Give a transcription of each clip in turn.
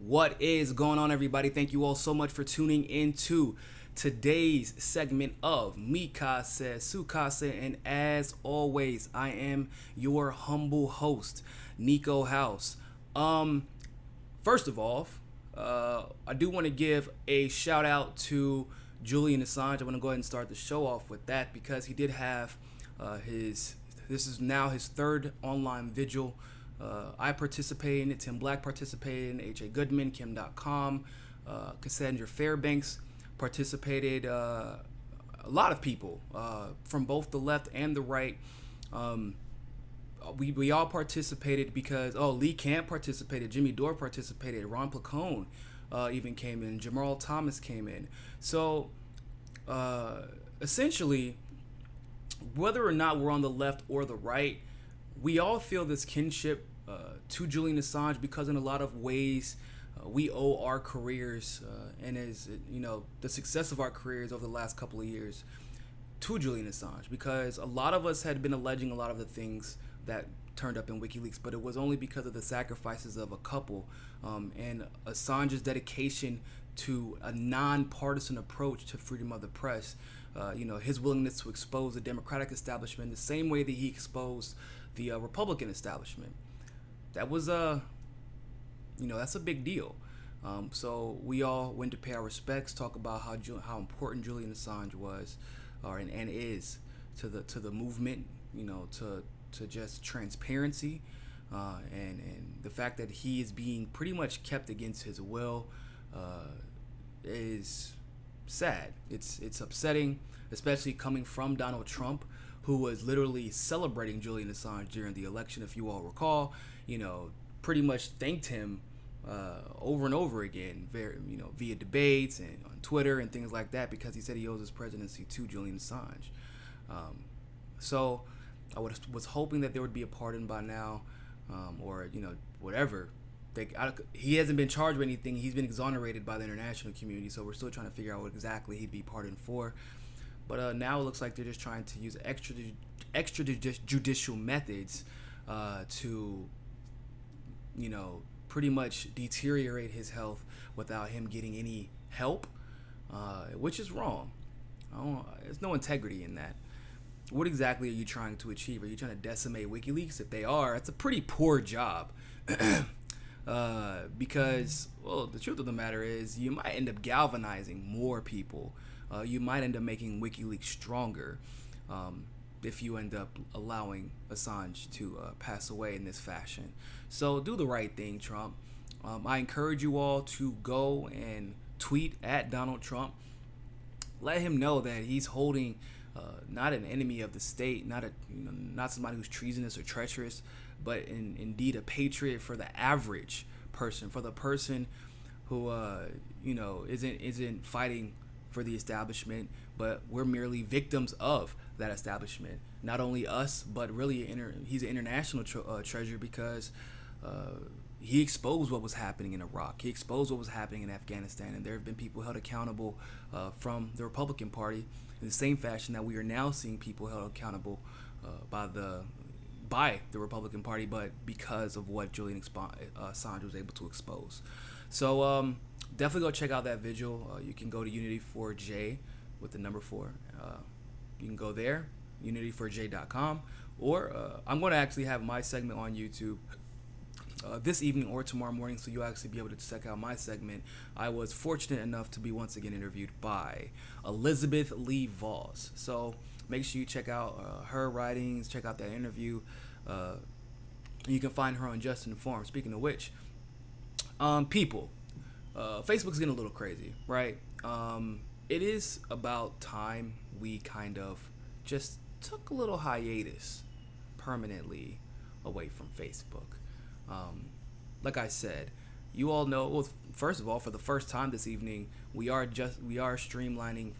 What is going on, everybody? Thank you all so much for tuning into today's segment of Mikase Sukase, and as always, I am your humble host, Niko House. First of all, I do want to give a shout out to Julian Assange. I want to go ahead and start the show off with that because he did have this is now his third online vigil. I participated in it. Tim Black participated in it. H.A. Goodman, Kim.com, Cassandra Fairbanks participated. A lot of people from both the left and the right. We all participated because Lee Camp participated, Jimmy Dore participated, Ron Placone even came in, Jamal Thomas came in. So essentially, whether or not we're on the left or the right, we all feel this kinship to Julian Assange because in a lot of ways we owe our careers and as you know the success of our careers over the last couple of years to Julian Assange, because a lot of us had been alleging a lot of the things that turned up in WikiLeaks, but it was only because of the sacrifices of a couple and Assange's dedication to a non-partisan approach to freedom of the press. His willingness to expose the Democratic establishment the same way that he exposed the Republican establishment. That was that's a big deal. So we all went to pay our respects, talk about how important Julian Assange was, and is to the movement. To just transparency, and the fact that he is being pretty much kept against his will is sad. It's upsetting, especially coming from Donald Trump, who was literally celebrating Julian Assange during the election. If you all recall, pretty much thanked him over and over again, via debates and on Twitter and things like that, because he said he owes his presidency to Julian Assange. So I was hoping that there would be a pardon by now, or whatever. He hasn't been charged with anything. He's been exonerated by the international community, so we're still trying to figure out what exactly he'd be pardoned for. But now it looks like they're just trying to use extrajudicial methods to, pretty much deteriorate his health without him getting any help, which is wrong. There's no integrity in that. What exactly are you trying to achieve? Are you trying to decimate WikiLeaks? If they are, it's a pretty poor job. Because, the truth of the matter is you might end up galvanizing more people. You might end up making WikiLeaks stronger if you end up allowing Assange to pass away in this fashion. So do the right thing, Trump. I encourage you all to go and tweet at Donald Trump. Let him know that he's holding not an enemy of the state, not somebody who's treasonous or treacherous, but indeed a patriot for the average person, for the person who isn't fighting for the establishment, but we're merely victims of that establishment. Not only us, but really he's an international treasure because he exposed what was happening in Iraq. He exposed what was happening in Afghanistan, and there have been people held accountable from the Republican Party in the same fashion that we are now seeing people held accountable by the Republican Party, but because of what Julian Assange was able to expose. So definitely go check out that vigil. You can go to Unity4J with the number 4. You can go there, unity4j.com, or I'm going to actually have my segment on YouTube this evening or tomorrow morning, so you'll actually be able to check out my segment. I was fortunate enough to be once again interviewed by Elizabeth Lee Voss. So make sure you check out her writings, check out that interview. You can find her on Just Informed. Speaking of which, people, Facebook's getting a little crazy, right? It is about time we kind of just took a little hiatus permanently away from Facebook. Like I said, you all know. Well, first of all, for the first time this evening, we are streamlining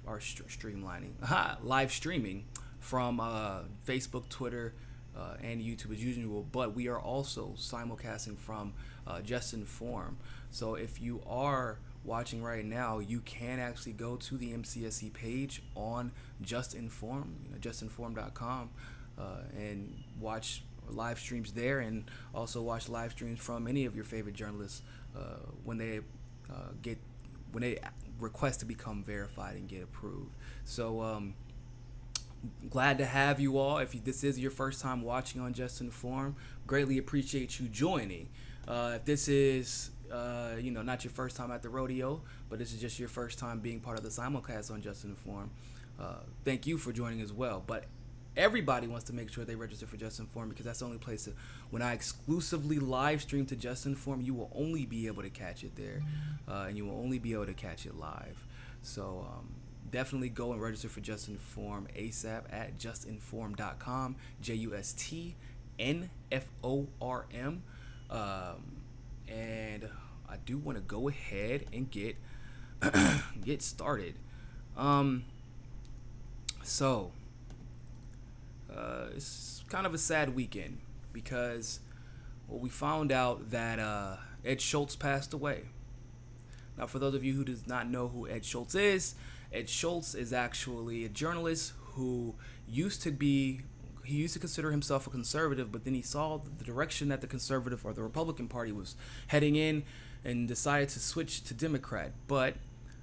live streaming from Facebook, Twitter, and YouTube as usual. But we are also simulcasting from Just Inform. So if you are watching right now, you can actually go to the MCSE page on Just Inform, justinform.com, and watch live streams there, and also watch live streams from any of your favorite journalists when they get when they request to become verified and get approved. So glad to have you all. If this is your first time watching on Just Informed, greatly appreciate you joining. If this is not your first time at the rodeo, but this is just your first time being part of the simulcast on Just Informed, thank you for joining as well. But everybody wants to make sure they register for Just Informed, because that's the only place when I exclusively live stream to Just Informed, you will only be able to catch it there, and you will only be able to catch it live. So definitely go and register for Just Informed ASAP at justinform.com, JUSTNFORM. And I do want to go ahead and get started. So it's kind of a sad weekend, because we found out that Ed Schultz passed away. Now, for those of you who does not know who Ed Schultz is actually a journalist who used to consider himself a conservative, but then he saw the direction that the conservative or the Republican Party was heading in and decided to switch to Democrat. But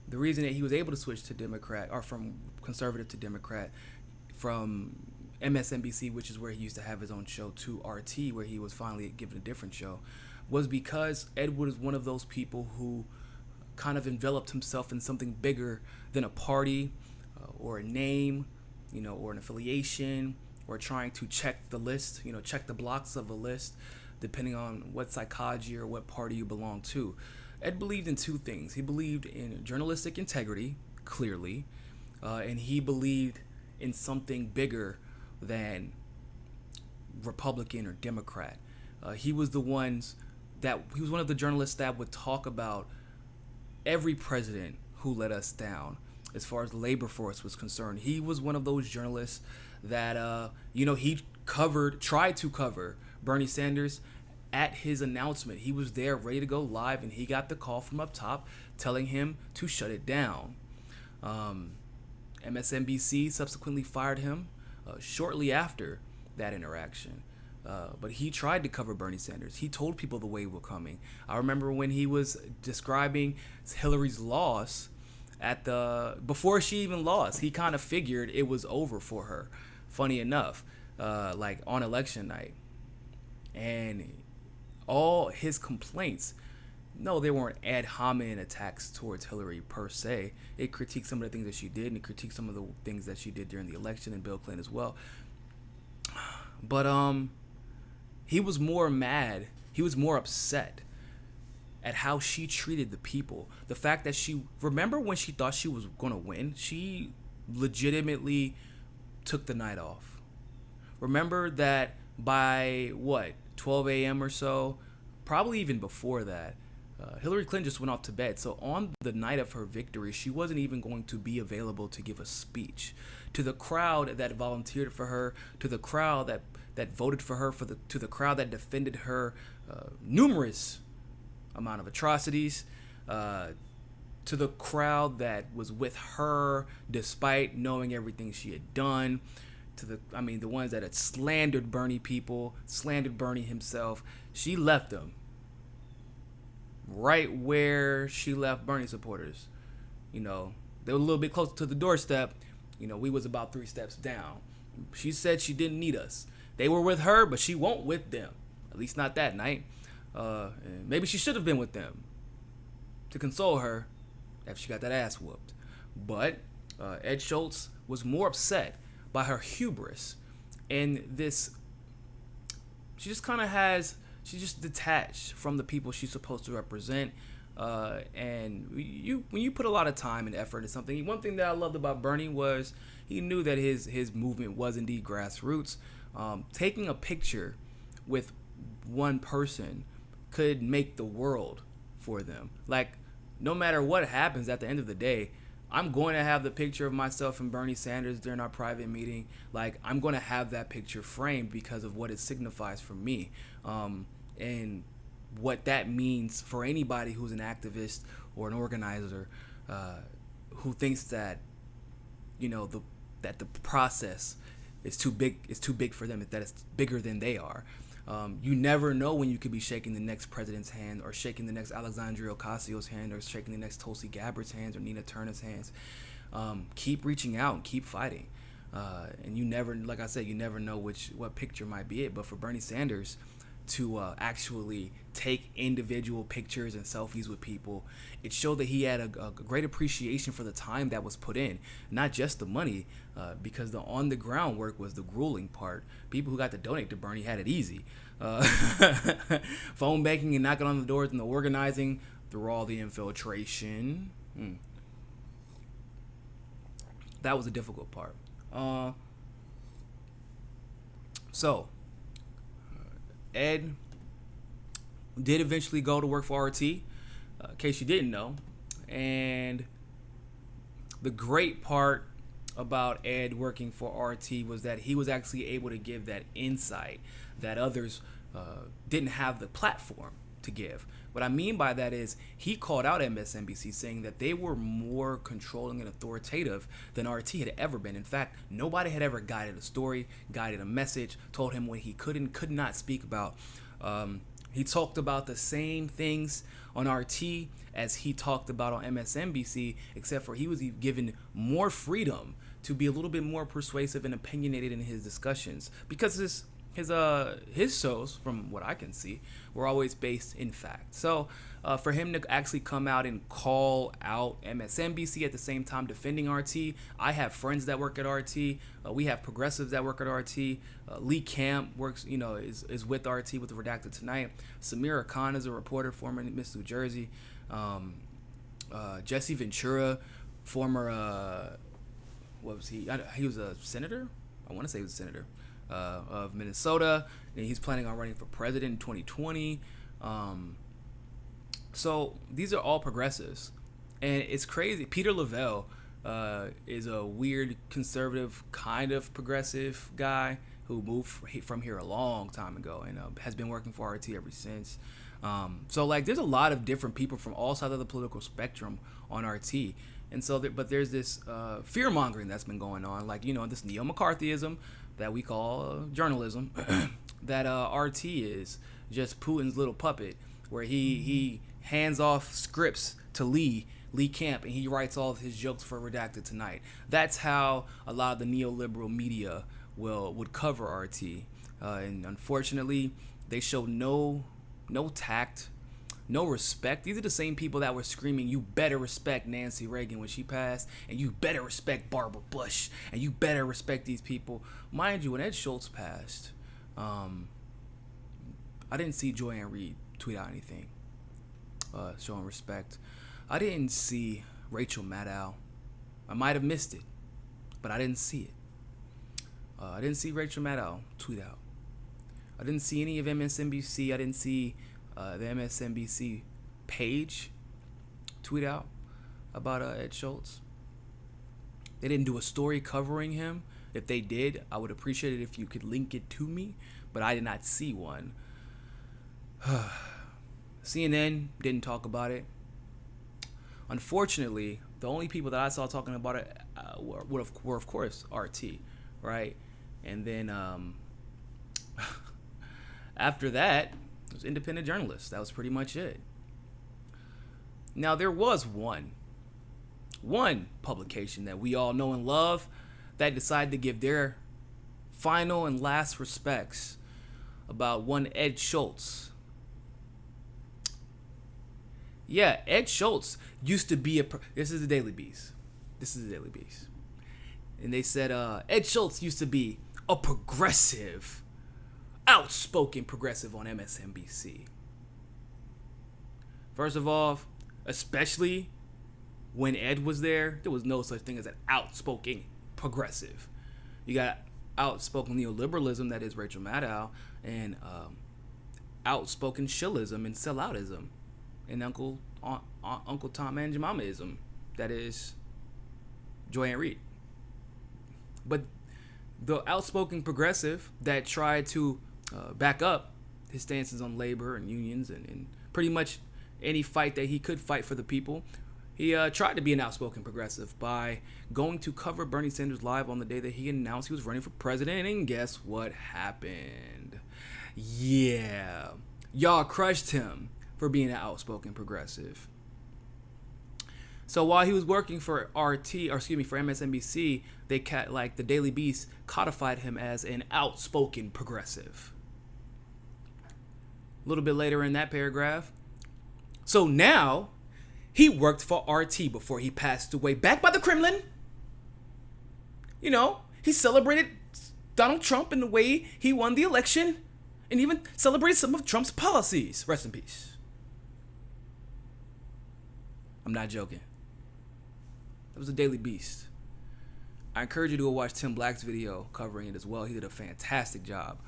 the reason that he was able to switch to Democrat, or from conservative to Democrat, from MSNBC, which is where he used to have his own show, to RT, where he was finally given a different show, was because Ed Wood is one of those people who kind of enveloped himself in something bigger than a party or a name, or an affiliation, or trying to check the list, check the blocks of a list, depending on what psychology or what party you belong to. Ed believed in two things. He believed in journalistic integrity, clearly, and he believed in something bigger than Republican or Democrat. He was one of the journalists that would talk about every president who let us down as far as the labor force was concerned. He was one of those journalists that he tried to cover Bernie Sanders at his announcement. He was there ready to go live, and he got the call from up top telling him to shut it down. MSNBC subsequently fired him shortly after that interaction. But he tried to cover Bernie Sanders. He told people the wave was coming. I remember when he was describing Hillary's loss before she even lost, he kind of figured it was over for her. Funny enough, like on election night. And all his complaints, no, they weren't ad hominem attacks towards Hillary per se. It critiqued some of the things that she did, and it critiqued some of the things that she did during the election, and Bill Clinton as well. But he was more mad. He was more upset at how she treated the people. The fact that remember when she thought she was going to win? She legitimately took the night off. Remember that by 12 a.m. or so, probably even before that, Hillary Clinton just went off to bed. So on the night of her victory, she wasn't even going to be available to give a speech to the crowd that volunteered for her, to the crowd that voted for her, to the crowd that defended her numerous amount of atrocities, to the crowd that was with her despite knowing everything she had done, to the ones that had slandered Bernie people, slandered Bernie himself. She left them right where she left Bernie supporters. They were a little bit closer to the doorstep. We was about 3 steps down. She said she didn't need us. They were with her, but she won't with them. At least not that night. And maybe she should have been with them to console her after she got that ass whooped. But Ed Schultz was more upset by her hubris and this. She's just detached from the people she's supposed to represent. And when you put a lot of time and effort into something, one thing that I loved about Bernie was he knew that his movement was indeed grassroots. Taking a picture with one person could make the world for them. Like, no matter what happens at the end of the day, I'm going to have the picture of myself and Bernie Sanders during our private meeting. Like, I'm going to have that picture framed because of what it signifies for me. And what that means for anybody who's an activist or an organizer who thinks that, that the process it's too big. It's too big for them. That it's bigger than they are. You never know when you could be shaking the next president's hand, or shaking the next Alexandria Ocasio-Cortez's hand, or shaking the next Tulsi Gabbard's hands, or Nina Turner's hands. Keep reaching out and keep fighting. And you never, like I said, you never know what picture might be it. But for Bernie Sanders to actually take individual pictures and selfies with people, it showed that he had a great appreciation for the time that was put in, not just the money, because the on the ground work was the grueling part. People who got to donate to Bernie had it easy. Phone banking and knocking on the doors and the organizing through all the infiltration. That was a difficult part. So Ed did eventually go to work for RT, in case you didn't know. And the great part about Ed working for RT was that he was actually able to give that insight that others didn't have the platform to give. What I mean by that is he called out MSNBC, saying that they were more controlling and authoritative than RT had ever been. In fact, nobody had ever guided a story, guided a message, told him what he could not speak about. He talked about the same things on RT as he talked about on MSNBC, except for he was given more freedom to be a little bit more persuasive and opinionated in his discussions, because his shows, from what I can see, were always based in fact. So for him to actually come out and call out MSNBC at the same time defending RT, I have friends that work at RT. We have progressives that work at RT. Lee Camp works, is with RT with the Redacted Tonight. Samira Khan is a reporter, former Miss New Jersey. Jesse Ventura, former, what was he? He was a senator. I want to say he was a senator. Of Minnesota, and he's planning on running for president in 2020. So these are all progressives, and it's crazy. Peter Lavelle is a weird conservative kind of progressive guy who moved from here a long time ago and has been working for RT ever since. So like there's a lot of different people from all sides of the political spectrum on RT. And so, but there's this fear mongering that's been going on, like, this neo-McCarthyism that we call journalism, that RT is just Putin's little puppet, where he hands off scripts to Lee Camp, and he writes all of his jokes for Redacted Tonight. That's how a lot of the neoliberal media would cover RT, and unfortunately, they show no tact, no respect. These are the same people that were screaming, "You better respect Nancy Reagan when she passed, and you better respect Barbara Bush, and you better respect these people." Mind you, when Ed Schultz passed, I didn't see Joanne Reed tweet out anything showing respect. I didn't see Rachel Maddow. I might have missed it, but I didn't see it. I didn't see Rachel Maddow tweet out. I didn't see any of MSNBC. I didn't see the MSNBC page tweet out about Ed Schultz. They didn't do a story covering him. If they did, I would appreciate it if you could link it to me, but I did not see one. CNN didn't talk about it. Unfortunately, the only people that I saw talking about it were of course RT, right? And then after that, it was independent journalists. That was pretty much it. Now, there was one publication that we all know and love that decided to give their final and last respects about one Ed Schultz. Yeah, Ed Schultz used to be this is the Daily Beast. And they said Ed Schultz used to be a progressive, outspoken progressive on MSNBC. First of all, especially when Ed was there was no such thing as an outspoken progressive. You got outspoken neoliberalism, that is Rachel Maddow, and outspoken shillism and selloutism, and Uncle Tom and Jemima-ism, that is Joanne Reed. But the outspoken progressive that tried to back up his stances on labor and unions and pretty much any fight that he could fight for the people, He tried to be an outspoken progressive by going to cover Bernie Sanders live on the day that he announced he was running for president, and guess what happened? Yeah, y'all crushed him for being an outspoken progressive. So while he was working for for MSNBC, the Daily Beast codified him as an outspoken progressive. A little bit later in that paragraph. So now he worked for RT before he passed away, backed by the Kremlin. You know, he celebrated Donald Trump in the way he won the election, and even celebrated some of Trump's policies. Rest in peace. I'm not joking. That was a Daily Beast. I encourage you to go watch Tim Black's video covering it as well. He did a fantastic job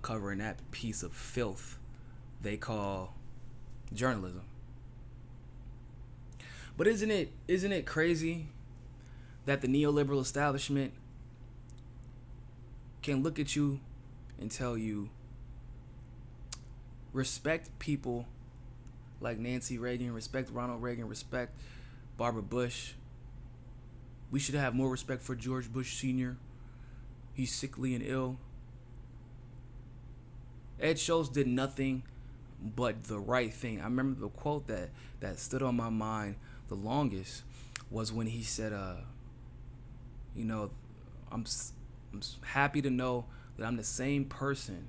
covering that piece of filth they call journalism. But isn't it crazy that the neoliberal establishment can look at you and tell you, respect people like Nancy Reagan, respect Ronald Reagan, respect Barbara Bush. We should have more respect for George Bush Sr. He's sickly and ill. Ed Schultz did nothing but the right thing. I remember the quote that stood on my mind the longest was when he said, I'm happy to know that I'm the same person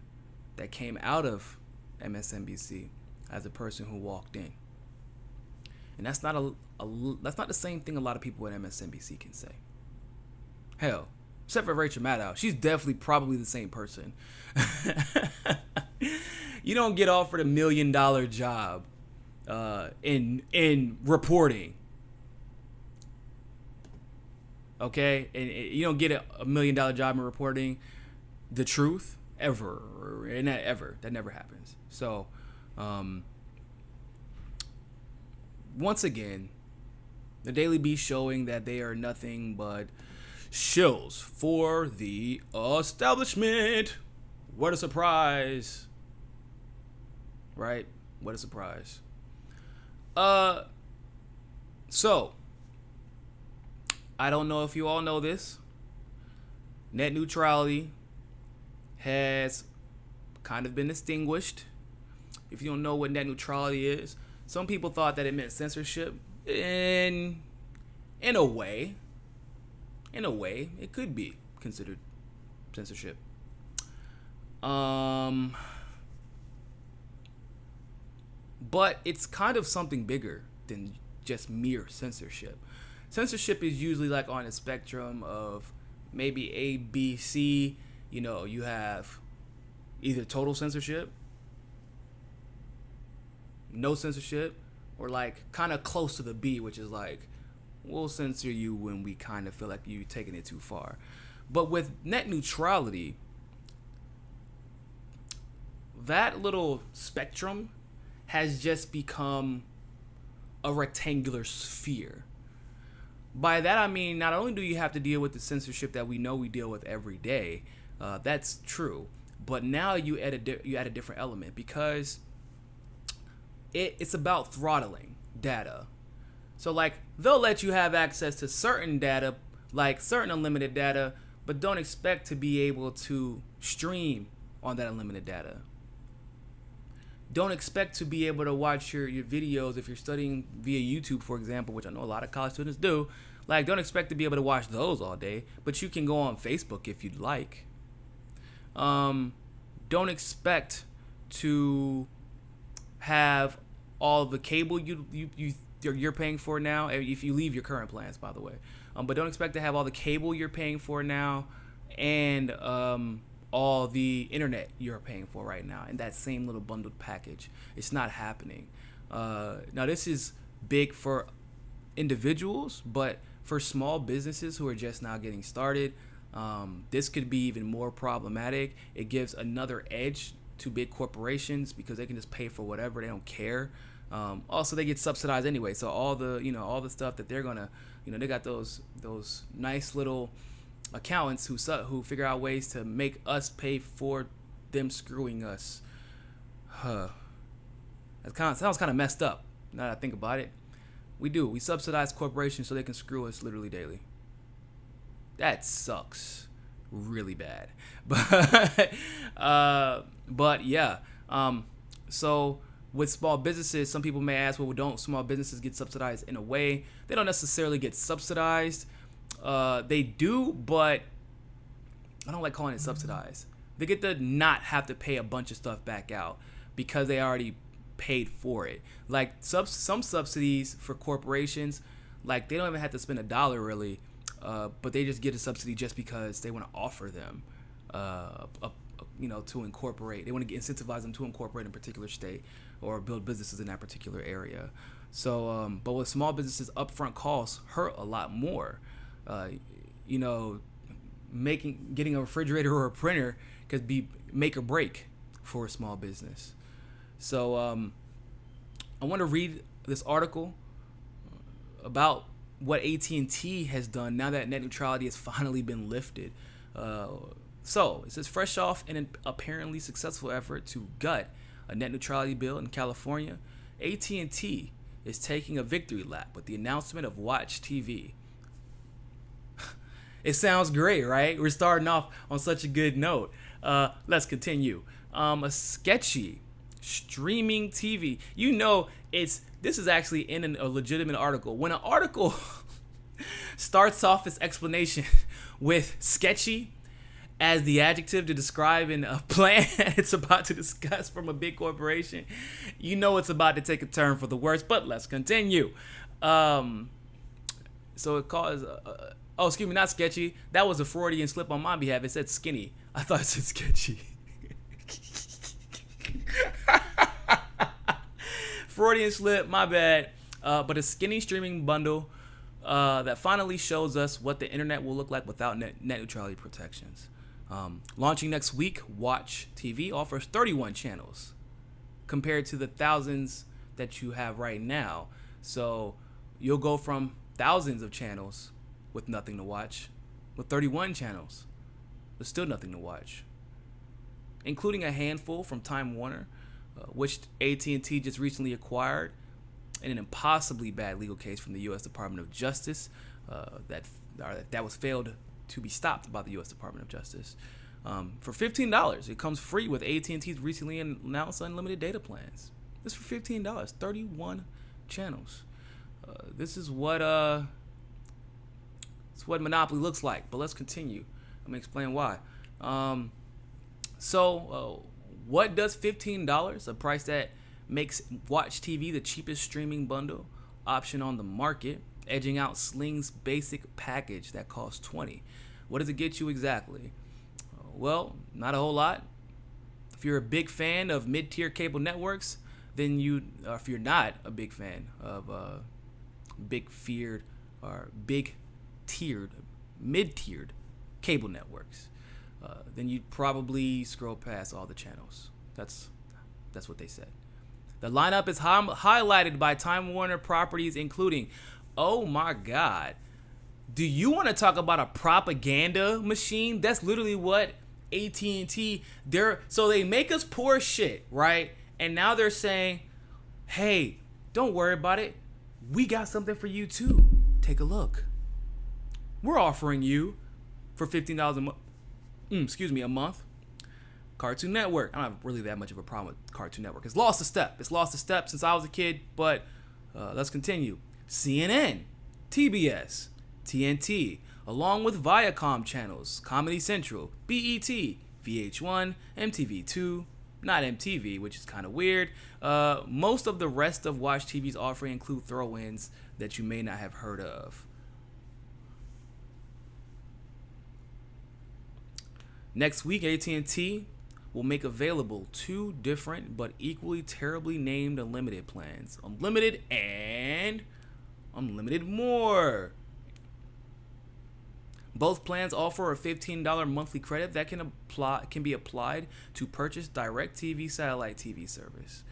that came out of MSNBC as the person who walked in. And that's not that's not the same thing a lot of people at MSNBC can say. Hell, except for Rachel Maddow, she's definitely probably the same person. You don't get offered $1 million job in reporting, okay? And you don't get $1 million job in reporting the truth ever, and that never happens. So, once again, the Daily Beast showing that they are nothing but shills for the establishment. What a surprise. Right? What a surprise. So, I don't know if you all know this. Net neutrality has kind of been extinguished. If you don't know what net neutrality is, some people thought that it meant censorship. In a way, it could be considered censorship. But it's kind of something bigger than just mere censorship. Censorship is usually like on a spectrum of maybe A, B, C. You know, you have either total censorship, no censorship, or like kind of close to the B, which is like, we'll censor you when we kind of feel like you're taking it too far. But with net neutrality, that little spectrum has just become a rectangular sphere. By that I mean, not only do you have to deal with the censorship that we know we deal with every day, that's true, but now you add a different element, because it's about throttling data. So like, they'll let you have access to certain data, like certain unlimited data, but don't expect to be able to stream on that unlimited data. Don't expect to be able to watch your videos if you're studying via YouTube, for example, which I know a lot of college students do. Like, don't expect to be able to watch those all day, but you can go on Facebook if you'd like. Don't expect to have all the cable you're paying for now, if you leave your current plans, by the way. But don't expect to have all the cable you're paying for now, and all the internet you're paying for right now in that same little bundled package. It's not happening. Now, this is big for individuals, but for small businesses who are just now getting started, this could be even more problematic. It gives another edge to big corporations because they can just pay for whatever. They don't care. Also, they get subsidized anyway. So all the stuff that they're gonna, they got those nice little accountants who figure out ways to make us pay for them screwing us. That sounds kind of messed up now that I think about it. We do. We subsidize corporations so they can screw us literally daily. That sucks really bad. But yeah. So with small businesses, some people may ask, well, don't small businesses get subsidized? In a way, they don't necessarily get subsidized. They do, but I don't like calling it subsidized. They get to not have to pay a bunch of stuff back out because they already paid for it. Like some subsidies for corporations, like they don't even have to spend $1 really, but they just get a subsidy just because they want to offer them, to incorporate. They want to incentivize them to incorporate in a particular state or build businesses in that particular area. So, but with small businesses, upfront costs hurt a lot more. Getting a refrigerator or a printer could be make or break for a small business. So I want to read this article about what AT&T has done now that net neutrality has finally been lifted. So it says, fresh off an apparently successful effort to gut a net neutrality bill in California, AT&T is taking a victory lap with the announcement of Watch TV. It sounds great, right? We're starting off on such a good note. Let's continue. A sketchy streaming TV. This is actually in a legitimate article. When an article starts off its explanation with sketchy as the adjective to describe in a plan it's about to discuss from a big corporation, you know it's about to take a turn for the worse. But let's continue. So it calls... not sketchy. That was a Freudian slip on my behalf. It said skinny. I thought it said sketchy. Freudian slip, my bad. But a skinny streaming bundle that finally shows us what the internet will look like without net neutrality protections. Launching next week, Watch TV offers 31 channels compared to the thousands that you have right now. So you'll go from thousands of channels with nothing to watch, with 31 channels, there's still nothing to watch, including a handful from Time Warner, which AT&T just recently acquired in an impossibly bad legal case from the U.S. Department of Justice that was failed to be stopped by the U.S. Department of Justice. For $15, it comes free with AT&T's recently announced unlimited data plans. This for $15, 31 channels. This is what monopoly looks like. But let's continue. I'm gonna explain why. What does $15, a price that makes Watch TV the cheapest streaming bundle option on the market, edging out Sling's basic package that costs $20? What does it get you exactly? Well, not a whole lot. If you're a big fan of mid-tier cable networks, then if you're not a big fan of mid-tiered cable networks, then you'd probably scroll past all the channels. That's what they said. The lineup is highlighted by Time Warner properties, including, oh my God, do you want to talk about a propaganda machine? That's literally what AT&T, so they make us poor shit, right? And now they're saying, hey, don't worry about it. We got something for you too. Take a look. We're offering you for $15 a month. Cartoon Network. I don't have really that much of a problem with Cartoon Network. It's lost a step. Since I was a kid, but let's continue. CNN, TBS, TNT, along with Viacom channels, Comedy Central, BET, VH1, MTV2, not MTV, which is kind of weird. Most of the rest of Watch TV's offering include throw-ins that you may not have heard of. Next week, AT&T will make available two different but equally terribly named unlimited plans. Unlimited and Unlimited More. Both plans offer a $15 monthly credit that can be applied to purchase DirecTV satellite TV service.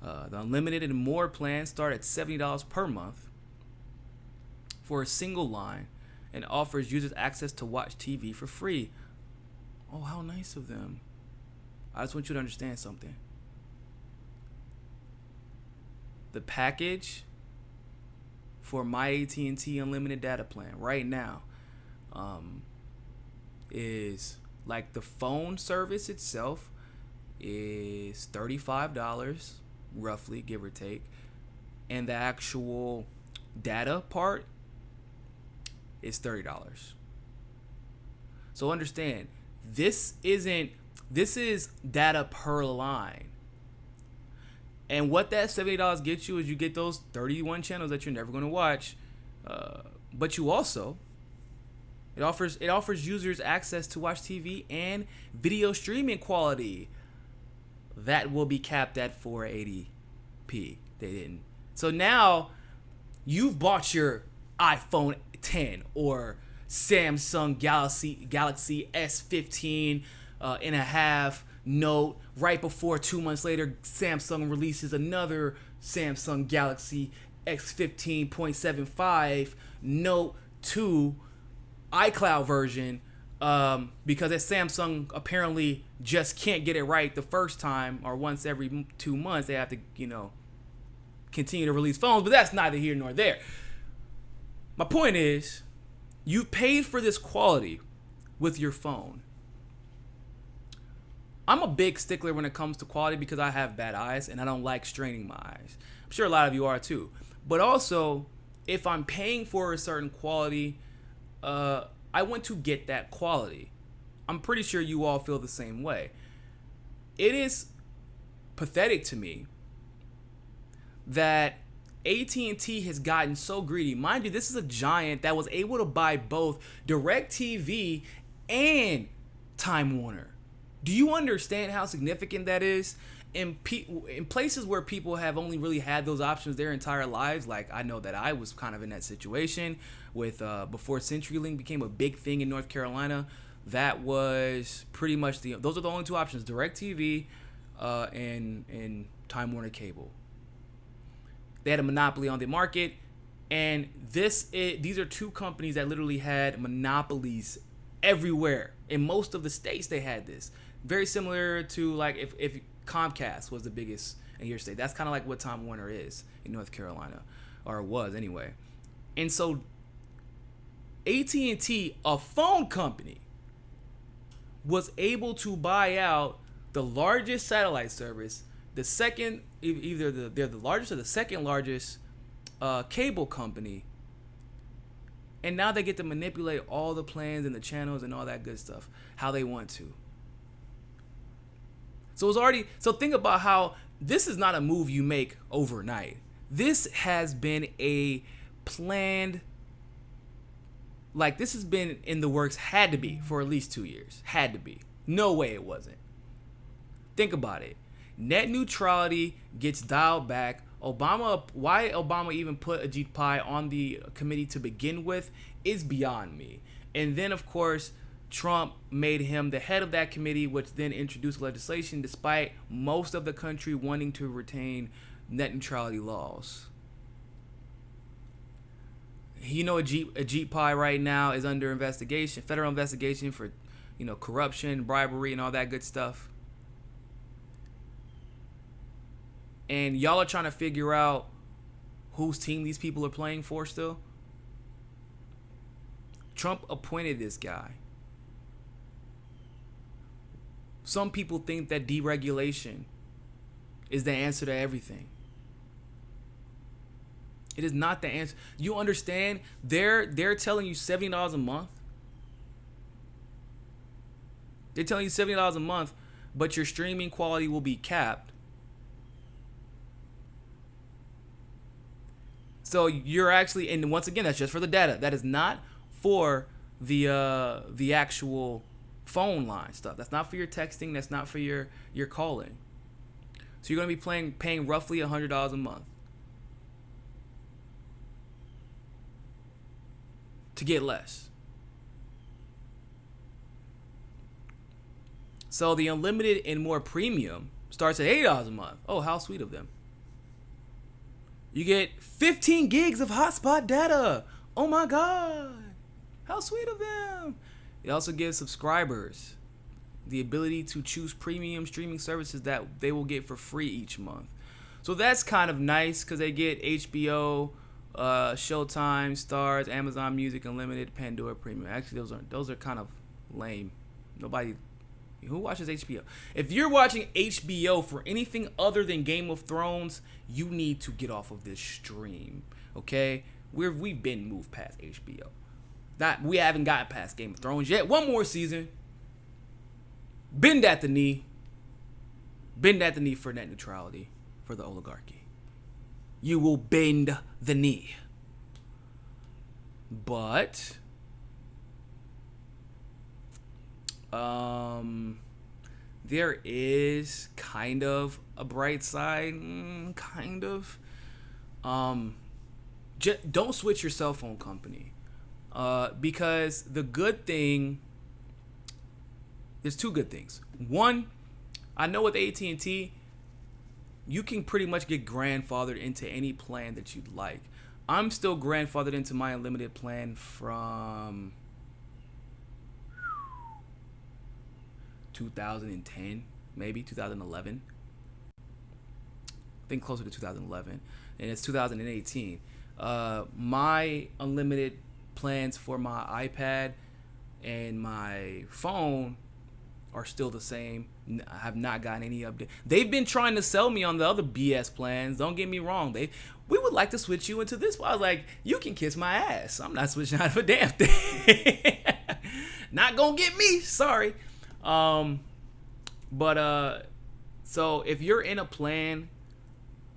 The Unlimited and More plans start at $70 per month for a single line and offers users access to Watch TV for free. Oh, how nice of them. I just want you to understand something. The package for my AT&T unlimited data plan right now is like the phone service itself is $35 roughly, give or take, and the actual data part is $30. So understand, this is data per line. And what that $70 gets you is you get those 31 channels that you're never going to watch, but you also it offers users access to watch TV and video streaming quality that will be capped at 480p. They didn't. So now you've bought your iPhone 10 or Samsung Galaxy S15 and a half Note. Right before 2 months later, Samsung releases another Samsung Galaxy X15.75 Note 2 iCloud version, because that Samsung apparently just can't get it right the first time, or once every 2 months they have to, continue to release phones. But that's neither here nor there. My point is, you've paid for this quality with your phone. I'm a big stickler when it comes to quality because I have bad eyes and I don't like straining my eyes. I'm sure a lot of you are too. But also, if I'm paying for a certain quality, I want to get that quality. I'm pretty sure you all feel the same way. It is pathetic to me that AT&T has gotten so greedy. Mind you, this is a giant that was able to buy both DirecTV and Time Warner. Do you understand how significant that is? In places where people have only really had those options their entire lives, like I know that I was kind of in that situation with before CenturyLink became a big thing in North Carolina. That was pretty much those are the only two options: DirecTV and Time Warner Cable. They had a monopoly on the market, and these are two companies that literally had monopolies everywhere. In most of the states, they had this. Very similar to like if Comcast was the biggest in your state. That's kind of like what Time Warner is in North Carolina, or was anyway. And so AT&T, a phone company, was able to buy out the largest satellite service, the second, they're the largest or the second largest cable company, and now they get to manipulate all the plans and the channels and all that good stuff how they want to. So think about how this is not a move you make overnight. This has been a planned, like this has been in the works, had to be, for at least 2 years. Had to be. No way it wasn't. Think about it. Net neutrality gets dialed back. Why Obama even put Ajit Pai on the committee to begin with is beyond me. And then, of course, Trump made him the head of that committee, which then introduced legislation despite most of the country wanting to retain net neutrality laws. Ajit Pai right now is under investigation, federal investigation for, corruption, bribery, and all that good stuff. And y'all are trying to figure out whose team these people are playing for still. Trump appointed this guy. Some people think that deregulation is the answer to everything. It is not the answer. You understand? They're telling you $70 a month. They're telling you $70 a month, but your streaming quality will be capped. So you're actually, and once again, that's just for the data. That is not for the actual phone line stuff. That's not for your texting. That's not for your calling. So you're going to be paying roughly $100 a month to get less. So the unlimited and more premium starts at $8 a month. Oh, how sweet of them. You get 15 gigs of hotspot data. Oh my God. How sweet of them. It also gives subscribers the ability to choose premium streaming services that they will get for free each month. So that's kind of nice because they get HBO, Showtime, Stars, Amazon Music Unlimited, Pandora Premium. Actually, those are kind of lame. Nobody who watches HBO. If you're watching HBO for anything other than Game of Thrones, you need to get off of this stream. Okay, we've been moved past HBO. We haven't gotten past Game of Thrones yet. One more season. Bend at the knee. Bend at the knee for net neutrality for the oligarchy. You will bend the knee. But there is kind of a bright side, kind of. Don't switch your cell phone company, because the good thing. There's two good things. One, I know with AT&T, you can pretty much get grandfathered into any plan that you'd like. I'm still grandfathered into my unlimited plan from 2010, maybe 2011. I think closer to 2011, and it's 2018. My unlimited plans for my iPad and my phone are still the same. I have not gotten any update. They've been trying to sell me on the other BS plans. Don't get me wrong. We would like to switch you into this. I was like, you can kiss my ass. I'm not switching out of a damn thing. Not gonna get me. Sorry. So if you're in a plan,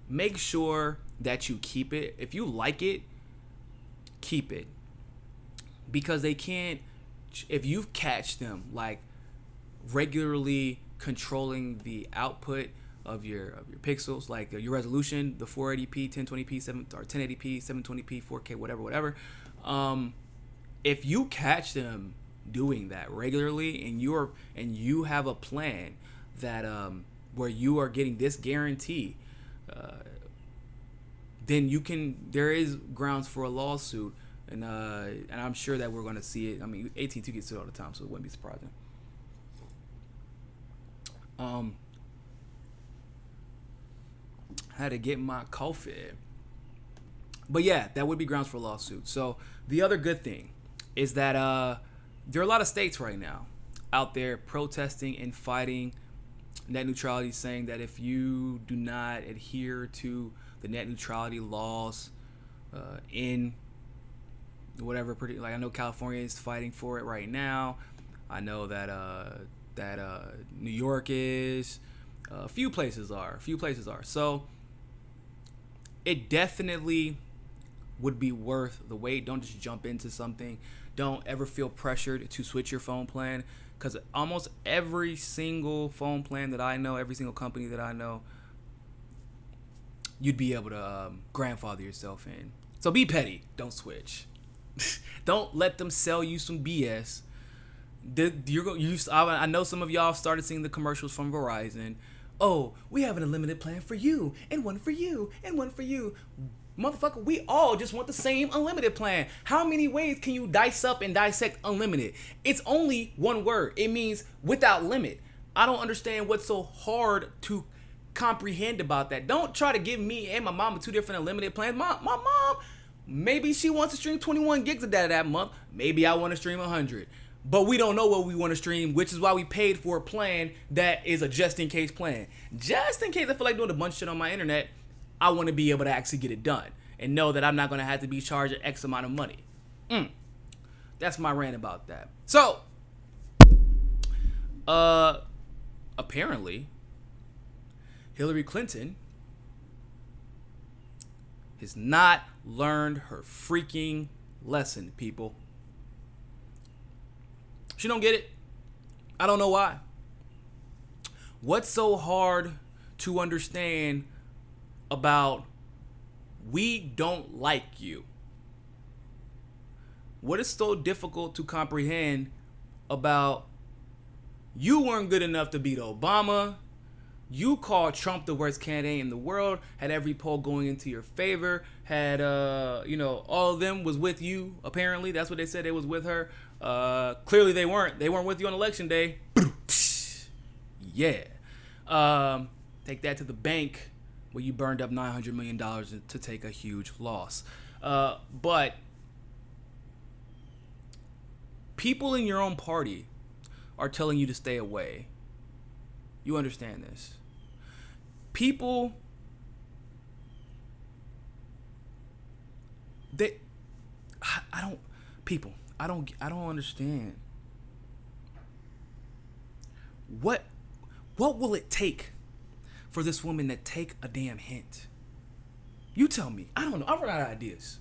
make sure that you keep it. If you like it, keep it. Because they can't, if you catch them like regularly controlling the output of your pixels, like your resolution, the 480p, 1020p, 1080p, 720p, 4K, whatever. If you catch them doing that regularly, and you have a plan that where you are getting this guarantee, then there is grounds for a lawsuit, and I'm sure that we're going to see it. I mean, AT&T gets it all the time, so it wouldn't be surprising. Had to get my coffee. But yeah, that would be grounds for a lawsuit. So the other good thing is that there are a lot of states right now out there protesting and fighting net neutrality, saying that if you do not adhere to the net neutrality laws in whatever, like I know California is fighting for it right now. I know that New York is. A few places are. So it definitely would be worth the wait. Don't just jump into something. Don't ever feel pressured to switch your phone plan, because almost every single phone plan that I know, every single company that I know, you'd be able to grandfather yourself in. So be petty. Don't switch. Don't let them sell you some BS. I know some of y'all started seeing the commercials from Verizon. Oh, we have an unlimited plan for you, and one for you, and one for you. Motherfucker, we all just want the same unlimited plan. How many ways can you dice up and dissect unlimited? It's only one word. It means without limit. I don't understand what's so hard to comprehend about that. Don't try to give me and my mom two different unlimited plans. My mom, maybe she wants to stream 21 gigs of data that month. Maybe I want to stream 100. But we don't know what we want to stream, which is why we paid for a plan that is a just-in-case plan. Just in case I feel like doing a bunch of shit on my internet, I want to be able to actually get it done and know that I'm not going to have to be charged an X amount of money. That's my rant about that. So, apparently, Hillary Clinton has not learned her freaking lesson, people. She don't get it. I don't know why. What's so hard to understand about we don't like you? What is so difficult to comprehend about you weren't good enough to beat Obama? You called Trump the worst candidate in the world, had every poll going into your favor, had, all of them was with you, apparently. That's what they said, they was with her. Clearly they weren't. They weren't with you on election day. Yeah. Take that to the bank where you burned up $900 million to take a huge loss. But people in your own party are telling you to stay away. You understand this? People, they, I don't, people, I don't understand. What will it take for this woman to take a damn hint? You tell me. I don't know. I've run out of ideas.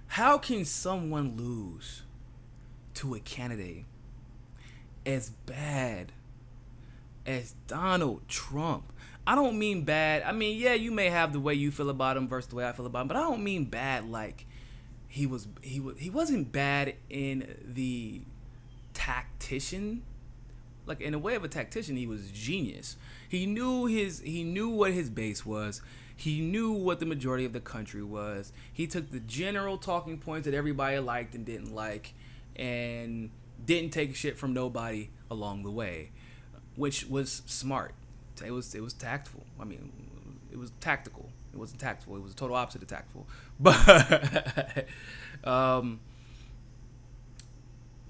How can someone lose to a candidate as bad as Donald Trump? I don't mean bad. I mean, yeah, you may have the way you feel about him versus the way I feel about him, but I don't mean bad like he wasn't bad in the tactician. Like, in a way of a tactician, he was genius. He knew what his base was. He knew what the majority of the country was. He took the general talking points that everybody liked and didn't like, and didn't take shit from nobody along the way, which was smart. It was tactful. I mean, it was tactical. It wasn't tactful. It was the total opposite of tactful. But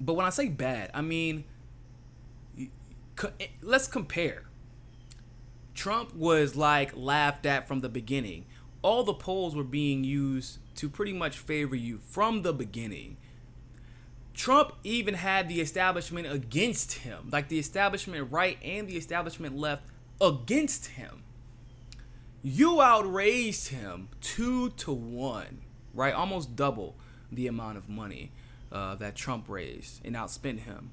but when I say bad, I mean, let's compare. Trump was like laughed at from the beginning. All the polls were being used to pretty much favor you from the beginning. Trump even had the establishment against him, like the establishment right and the establishment left against him. You outraised him 2-1, right? Almost double the amount of money that Trump raised and outspent him.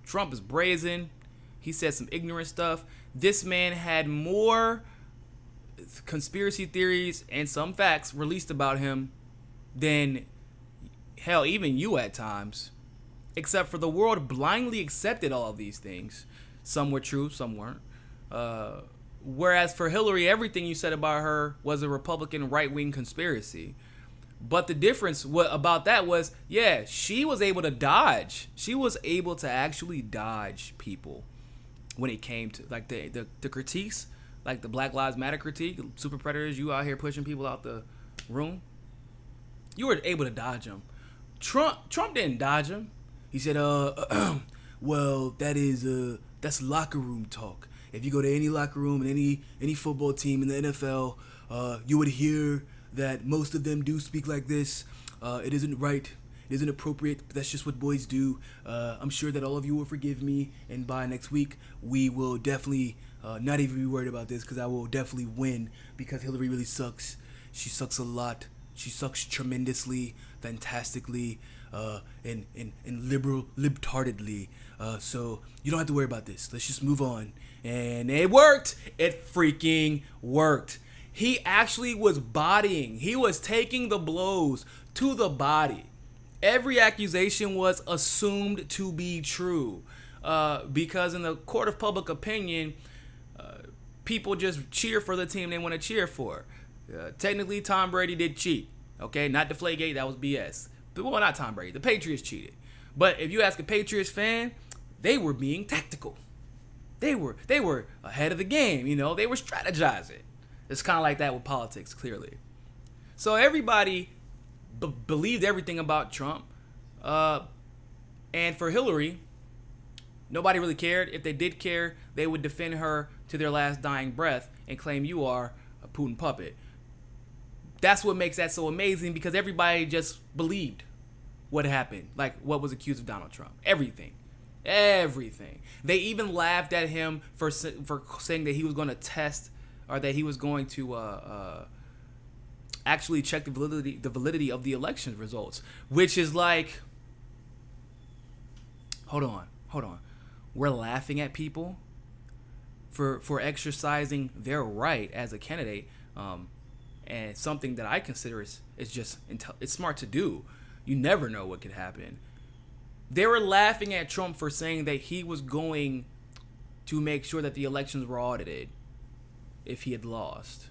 Trump is brazen. He said some ignorant stuff. This man had more conspiracy theories and some facts released about him than, hell, even you at times. Except for the world blindly accepted all of these things. Some were true, some weren't. Whereas for Hillary, everything you said about her was a Republican right-wing conspiracy. But the difference about that was, yeah, she was able to dodge. She was able to actually dodge people when it came to like the critiques, like the Black Lives Matter critique, super predators, you out here pushing people out the room. You were able to dodge them. Trump didn't dodge them. He said, well, that's locker room talk. If you go to any locker room in any football team in the NFL, you would hear that most of them do speak like this. It isn't right. It isn't appropriate. But that's just what boys do. I'm sure that all of you will forgive me. And by next week, we will definitely not even be worried about this, because I will definitely win, because Hillary really sucks. She sucks a lot. She sucks tremendously, fantastically, and libtardedly. So you don't have to worry about this. Let's just move on. And it worked. It freaking worked. He actually was bodying. He was taking the blows to the body. Every accusation was assumed to be true, because in the court of public opinion, people just cheer for the team they want to cheer for. Technically, Tom Brady did cheat. Okay, not Deflategate, that was BS. But, well, not Tom Brady. The Patriots cheated. But if you ask a Patriots fan, they were being tactical. They were ahead of the game. You know, they were strategizing. It's kind of like that with politics, clearly. So everybody believed everything about Trump. And for Hillary, nobody really cared. If they did care, they would defend her to their last dying breath and claim you are a Putin puppet. That's what makes that so amazing, because everybody just believed what happened, like what was accused of Donald Trump. Everything. They even laughed at him for saying that he was going to test, or that he was going to actually check the validity of the election results, which is like, hold on. We're laughing at people for exercising their right as a candidate, and something that I consider is just it's smart to do. You never know what could happen. They were laughing at Trump for saying that he was going to make sure that the elections were audited if he had lost.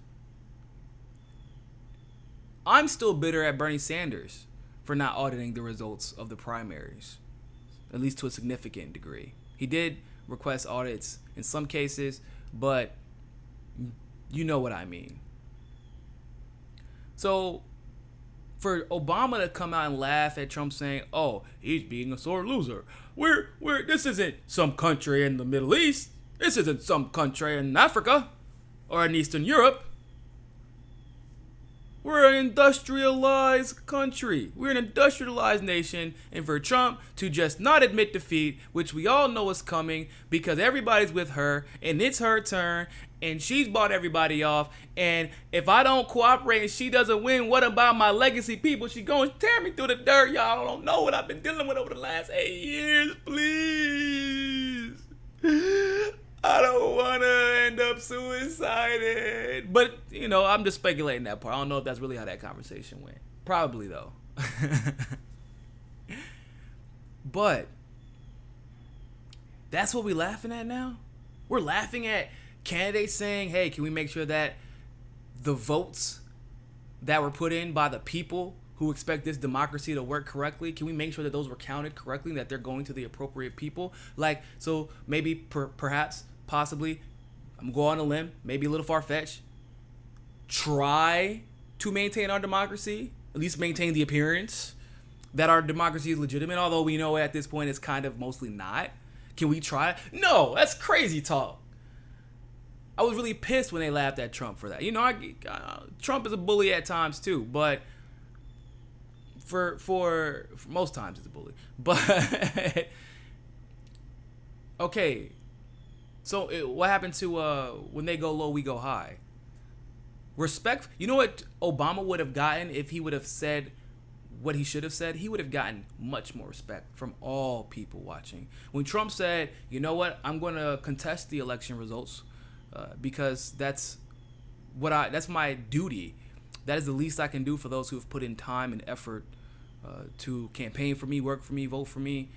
I'm still bitter at Bernie Sanders for not auditing the results of the primaries, at least to a significant degree. He did request audits in some cases, but you know what I mean. So for Obama to come out and laugh at Trump saying, "Oh, he's being a sore loser. This isn't some country in the Middle East. This isn't some country in Africa or in Eastern Europe. We're an industrialized country. We're an industrialized nation." And for Trump to just not admit defeat, which we all know is coming because everybody's with her and it's her turn and she's bought everybody off. And if I don't cooperate and she doesn't win, what about my legacy people? She's going to tear me through the dirt. Y'all don't know what I've been dealing with over the last 8 years. Please. I don't want to end up suicided. But, you know, I'm just speculating that part. I don't know if that's really how that conversation went. Probably, though. But that's what we're laughing at now? We're laughing at candidates saying, hey, can we make sure that the votes that were put in by the people who expect this democracy to work correctly, can we make sure that those were counted correctly and that they're going to the appropriate people? Like, so maybe perhaps possibly, I'm going on a limb, maybe a little far-fetched, try to maintain our democracy, at least maintain the appearance that our democracy is legitimate, although we know at this point it's kind of mostly not. Can we try? No, that's crazy talk. I was really pissed when they laughed at Trump for that. You know, Trump is a bully at times too, but for most times he's a bully. But okay. So what happened to when they go low, we go high? Respect. You know what Obama would have gotten if he would have said what he should have said? He would have gotten much more respect from all people watching. When Trump said, you know what, I'm going to contest the election results because that's my duty. That is the least I can do for those who have put in time and effort to campaign for me, work for me, vote for me.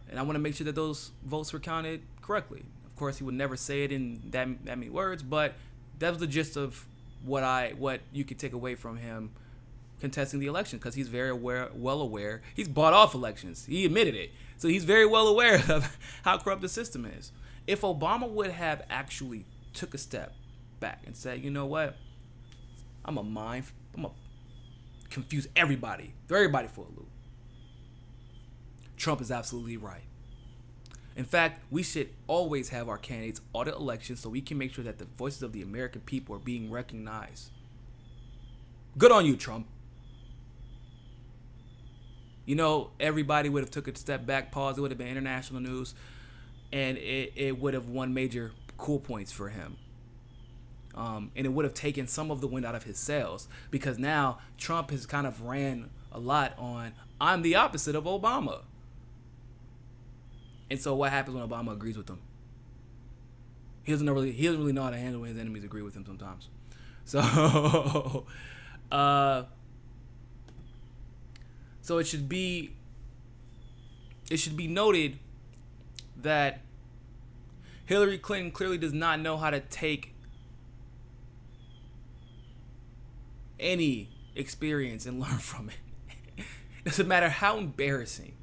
And I want to make sure that those votes were counted correctly. Of course, he would never say it in that many words, but that was the gist of what you could take away from him contesting the election, because he's very well aware. He's bought off elections. He admitted it. So he's very well aware of how corrupt the system is. If Obama would have actually took a step back and said, you know what, I'm gonna confuse everybody, throw everybody for a loop, Trump is absolutely right. In fact, we should always have our candidates audit elections so we can make sure that the voices of the American people are being recognized. Good on you, Trump. You know, everybody would have took a step back, pause. It would have been international news, and it would have won major cool points for him. And it would have taken some of the wind out of his sails, because now Trump has kind of ran a lot on, I'm the opposite of Obama. And so what happens when Obama agrees with him? He doesn't really know how to handle when his enemies agree with him sometimes. So so it should be noted that Hillary Clinton clearly does not know how to take any experience and learn from it. Doesn't matter how embarrassing,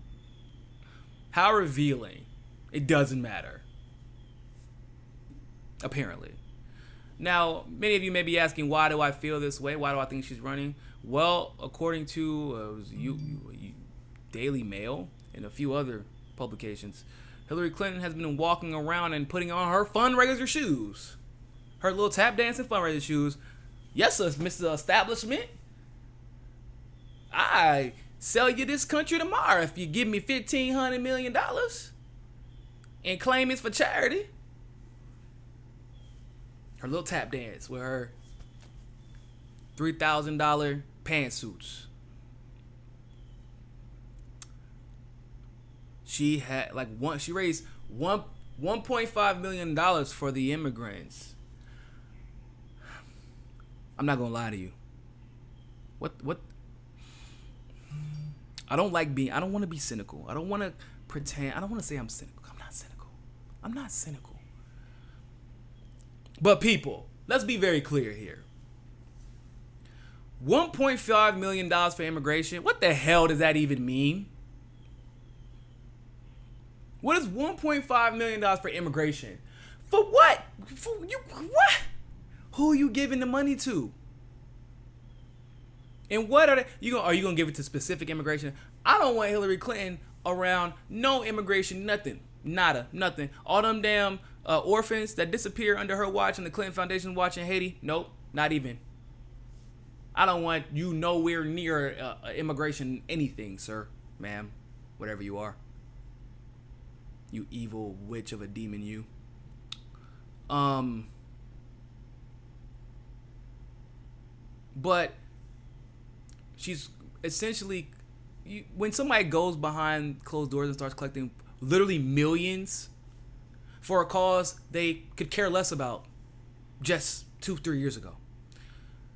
how revealing, it doesn't matter. Apparently. Now, many of you may be asking, why do I feel this way? Why do I think she's running? Well, according to Daily Mail and a few other publications, Hillary Clinton has been walking around and putting on her fundraiser shoes. Her little tap dancing fundraiser shoes. Yes, sir, Mr. Establishment. I sell you this country tomorrow if you give me $1,500 million and claim it's for charity. Her little tap dance with her $3,000 pantsuits. She had she raised $1.5 million for the immigrants. I'm not gonna lie to you. What? I don't want to be cynical. I don't want to pretend. I don't want to say I'm cynical. I'm not cynical. But people, let's be very clear here. $1.5 million for immigration. What the hell does that even mean? What is $1.5 million for immigration? For what? For you? What? Who are you giving the money to? And what are are you gonna give it to specific immigration? I don't want Hillary Clinton around no immigration, nothing, nada, nothing. All them damn orphans that disappear under her watch and the Clinton Foundation watch in Haiti. Nope, not even. I don't want you nowhere near immigration anything, sir, ma'am, whatever you are. You evil witch of a demon, you. But she's essentially, when somebody goes behind closed doors and starts collecting literally millions for a cause they could care less about just 2-3 years ago,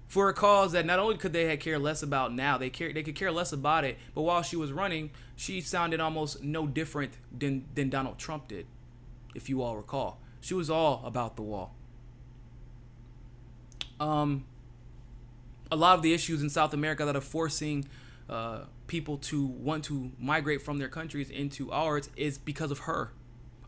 for a cause that not only could they care less about now, they could care less about it, but while she was running, she sounded almost no different than Donald Trump did, if you all recall. She was all about the wall. A lot of the issues in South America that are forcing people to want to migrate from their countries into ours is because of her.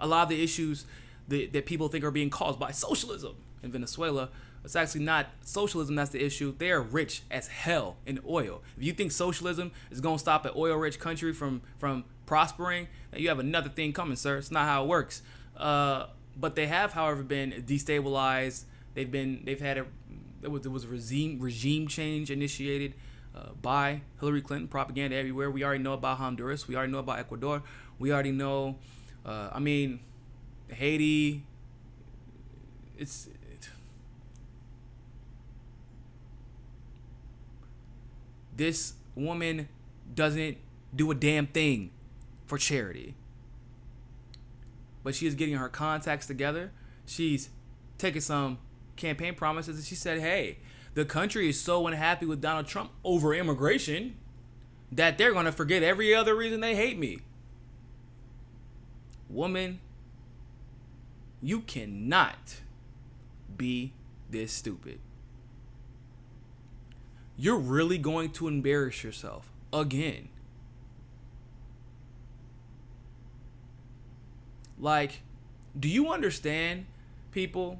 A lot of the issues that people think are being caused by socialism in Venezuela, it's actually not socialism that's the issue. They are rich as hell in oil. If you think socialism is going to stop an oil-rich country from prospering, then you have another thing coming, sir. It's not how it works. But they have, however, been destabilized. There was a regime change initiated by Hillary Clinton, propaganda everywhere. We already know about Honduras. We already know about Ecuador. We already know, Haiti. This woman doesn't do a damn thing for charity. But she is getting her contacts together. She's taking some campaign promises, and she said, hey, the country is so unhappy with Donald Trump over immigration that they're going to forget every other reason they hate me. Woman, you cannot be this stupid. You're really going to embarrass yourself again. Like, do you understand, people?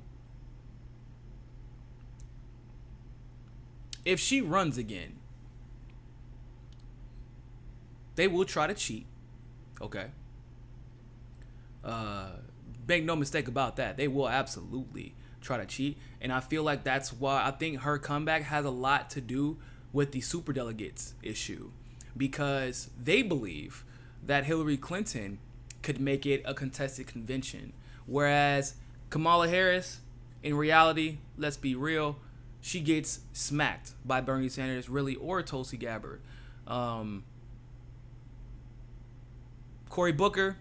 If she runs again, they will try to cheat. Okay. Make no mistake about that. They will absolutely try to cheat. And I feel like that's why I think her comeback has a lot to do with the superdelegates issue. Because they believe that Hillary Clinton could make it a contested convention. Whereas Kamala Harris, in reality, let's be real, she gets smacked by Bernie Sanders, really, or Tulsi Gabbard. Cory Booker,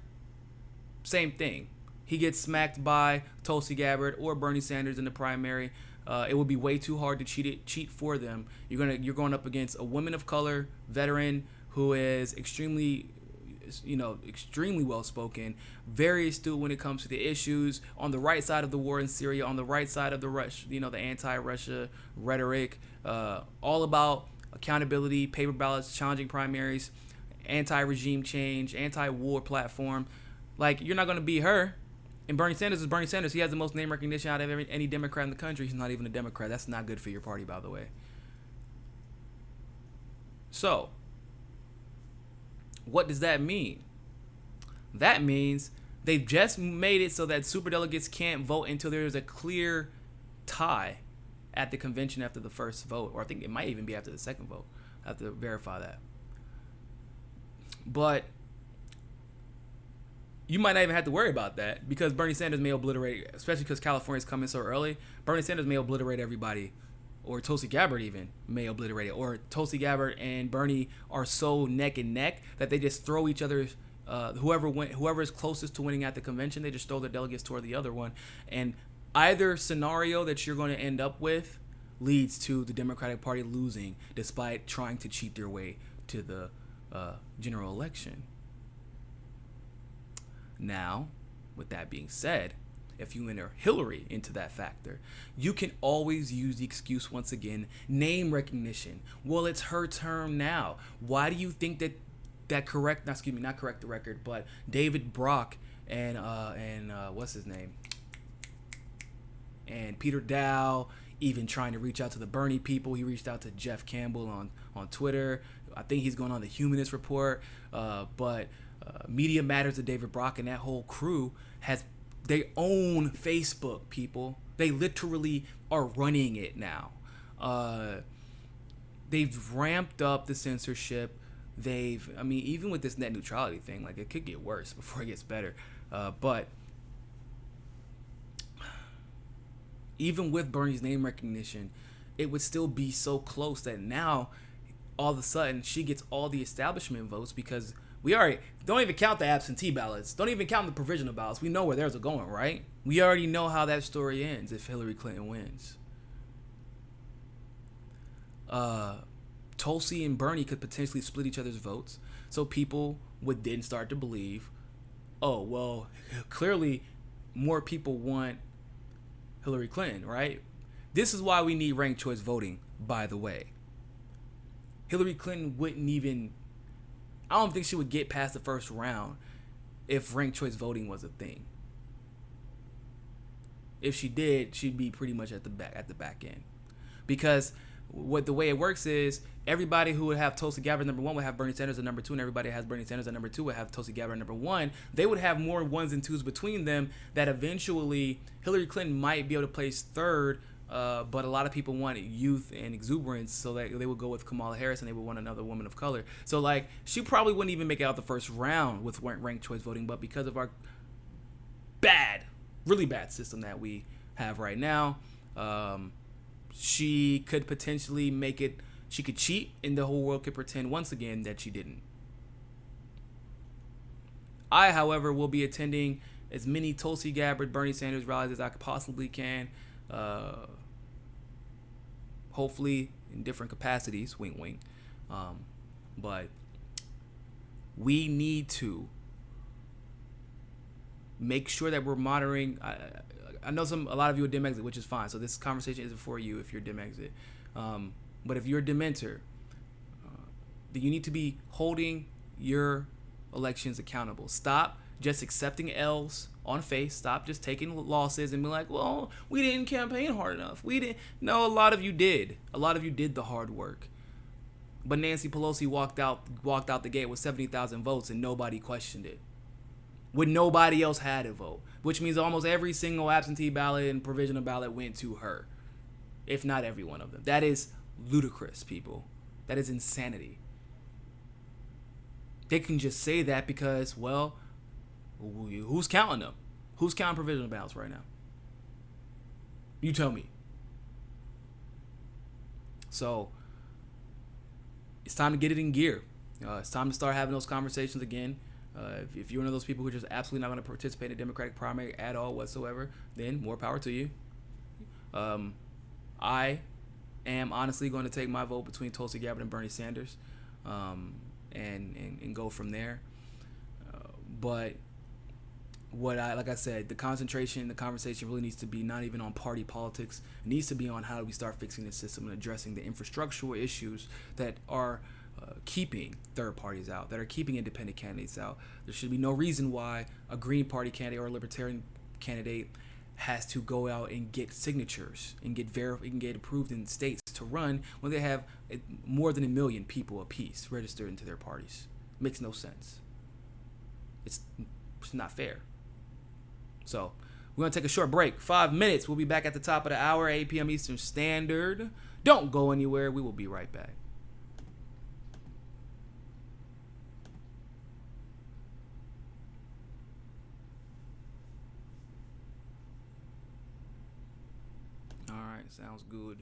same thing. He gets smacked by Tulsi Gabbard or Bernie Sanders in the primary. It would be way too hard to cheat for them. You're going up against a woman of color, veteran, who is extremely well spoken, very astute when it comes to the issues, on the right side of the war in Syria, on the right side of the the anti-Russia rhetoric, all about accountability, paper ballots, challenging primaries, anti-regime change, anti-war platform. Like, you're not going to beat her. And Bernie Sanders is Bernie Sanders. He has the most name recognition out of any Democrat in the country. He's not even a Democrat. That's not good for your party, by the way. So, what does that mean? That means they've just made it so that superdelegates can't vote until there's a clear tie at the convention after the first vote. Or I think it might even be after the second vote. I have to verify that. But you might not even have to worry about that, because Bernie Sanders may obliterate, especially because California's coming so early, Bernie Sanders may obliterate everybody, or Tulsi Gabbard even may obliterate it, or Tulsi Gabbard and Bernie are so neck and neck that they just throw each other, whoever is closest to winning at the convention, they just throw their delegates toward the other one. And either scenario that you're going to end up with leads to the Democratic Party losing, despite trying to cheat their way to the general election. Now, with that being said, if you enter Hillary into that factor, you can always use the excuse once again, name recognition. Well, it's her term now. Why do you think that David Brock and what's his name, and Peter Dow, even trying to reach out to the Bernie people. He reached out to Jeff Campbell on Twitter. I think he's going on the Humanist Report. But Media Matters to David Brock and that whole crew has their own Facebook, people. They literally are running it now. They've ramped up the censorship. I mean, even with this net neutrality thing, like, it could get worse before it gets better. But even with Bernie's name recognition, it would still be so close that now, all of a sudden, she gets all the establishment votes because we already don't even count the absentee ballots. Don't even count the provisional ballots. We know where theirs are going, right? We already know how that story ends if Hillary Clinton wins. Tulsi and Bernie could potentially split each other's votes, so people would then start to believe, oh, well, clearly more people want Hillary Clinton, right? This is why we need ranked choice voting, by the way. Hillary Clinton wouldn't even, I don't think she would get past the first round if ranked choice voting was a thing. If she did, she'd be pretty much at the back end. Because the way it works is everybody who would have Tulsi Gabbard number one would have Bernie Sanders at number two, and everybody who has Bernie Sanders at number two would have Tulsi Gabbard at number one. They would have more ones and twos between them that eventually Hillary Clinton might be able to place third, but a lot of people want youth and exuberance, so that they would go with Kamala Harris and they would want another woman of color. So, like, she probably wouldn't even make it out the first round with ranked choice voting, but because of our really bad system that we have right now, she could potentially make it. She could cheat, and the whole world could pretend once again that she didn't. I, however, will be attending as many Tulsi Gabbard, Bernie Sanders rallies as I possibly can. Hopefully in different capacities, wink wink. But we need to make sure that we're monitoring. I know a lot of you are dim exit, which is fine. So this conversation isn't for you if you're dim exit. But if you're a dementer, then you need to be holding your elections accountable. Stop just accepting L's on face. Stop just taking losses and be like, well, we didn't campaign hard enough. We didn't. No, a lot of you did. A lot of you did the hard work. But Nancy Pelosi walked out the gate with 70,000 votes and nobody questioned it. When nobody else had a vote, which means almost every single absentee ballot and provisional ballot went to her, if not every one of them. That is ludicrous, people. That is insanity. They can just say that because, well, who's counting them? Who's counting provisional ballots right now? You tell me. So it's time to get it in gear. It's time to start having those conversations again. If you're one of those people who are just absolutely not going to participate in a Democratic primary at all whatsoever, then more power to you. I am honestly going to take my vote between Tulsi Gabbard and Bernie Sanders, and go from there. But like I said, the conversation really needs to be not even on party politics. It needs to be on how do we start fixing the system and addressing the infrastructural issues that are keeping third parties out, that are keeping independent candidates out. There should be no reason why a Green Party candidate or a Libertarian candidate has to go out and get signatures and get approved in states to run when they have more than 1 million people apiece registered into their parties. Makes no sense. It's not fair. So we're going to take a short break. 5 minutes. We'll be back at the top of the hour, 8 p.m. Eastern Standard. Don't go anywhere. We will be right back. All right. Sounds good.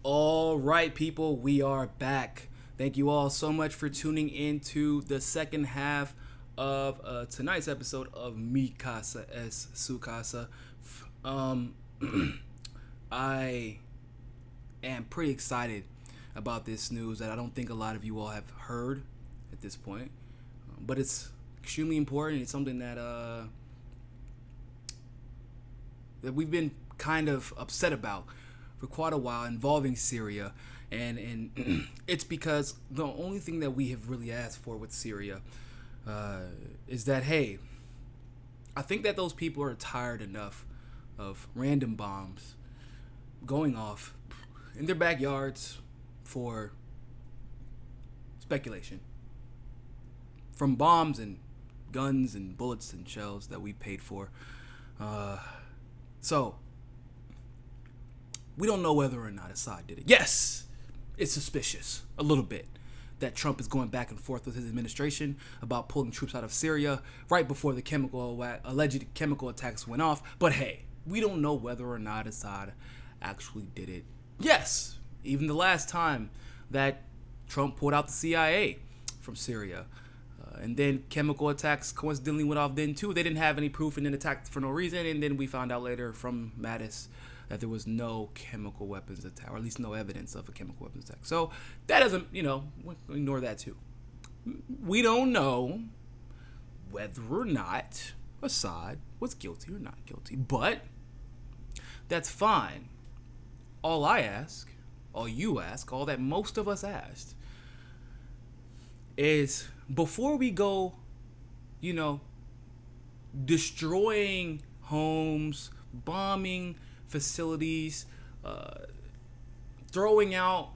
All right, people, we are back. Thank you all so much for tuning in to the second half of tonight's episode of Mi Casa es Su Casa. I am pretty excited about this news that I don't think a lot of you all have heard at this point, but it's extremely important. It's something that we've been kind of upset about for quite a while, involving Syria, and it's because the only thing that we have really asked for with Syria is that, hey, I think that those people are tired enough of random bombs going off in their backyards for speculation, from bombs and guns and bullets and shells that we paid for. So we don't know whether or not Assad did it. Yes, it's suspicious a little bit that Trump is going back and forth with his administration about pulling troops out of Syria right before the alleged chemical attacks went off. But hey, we don't know whether or not Assad actually did it. Yes, even the last time that Trump pulled out the CIA from Syria, and then chemical attacks coincidentally went off then too. They didn't have any proof and then attacked for no reason. And then we found out later from Mattis that there was no chemical weapons attack, or at least no evidence of a chemical weapons attack. So that doesn't, ignore that too. We don't know whether or not Assad was guilty or not guilty, but that's fine. All I ask, all you ask, all that most of us asked is, before we go, destroying homes, bombing facilities, throwing out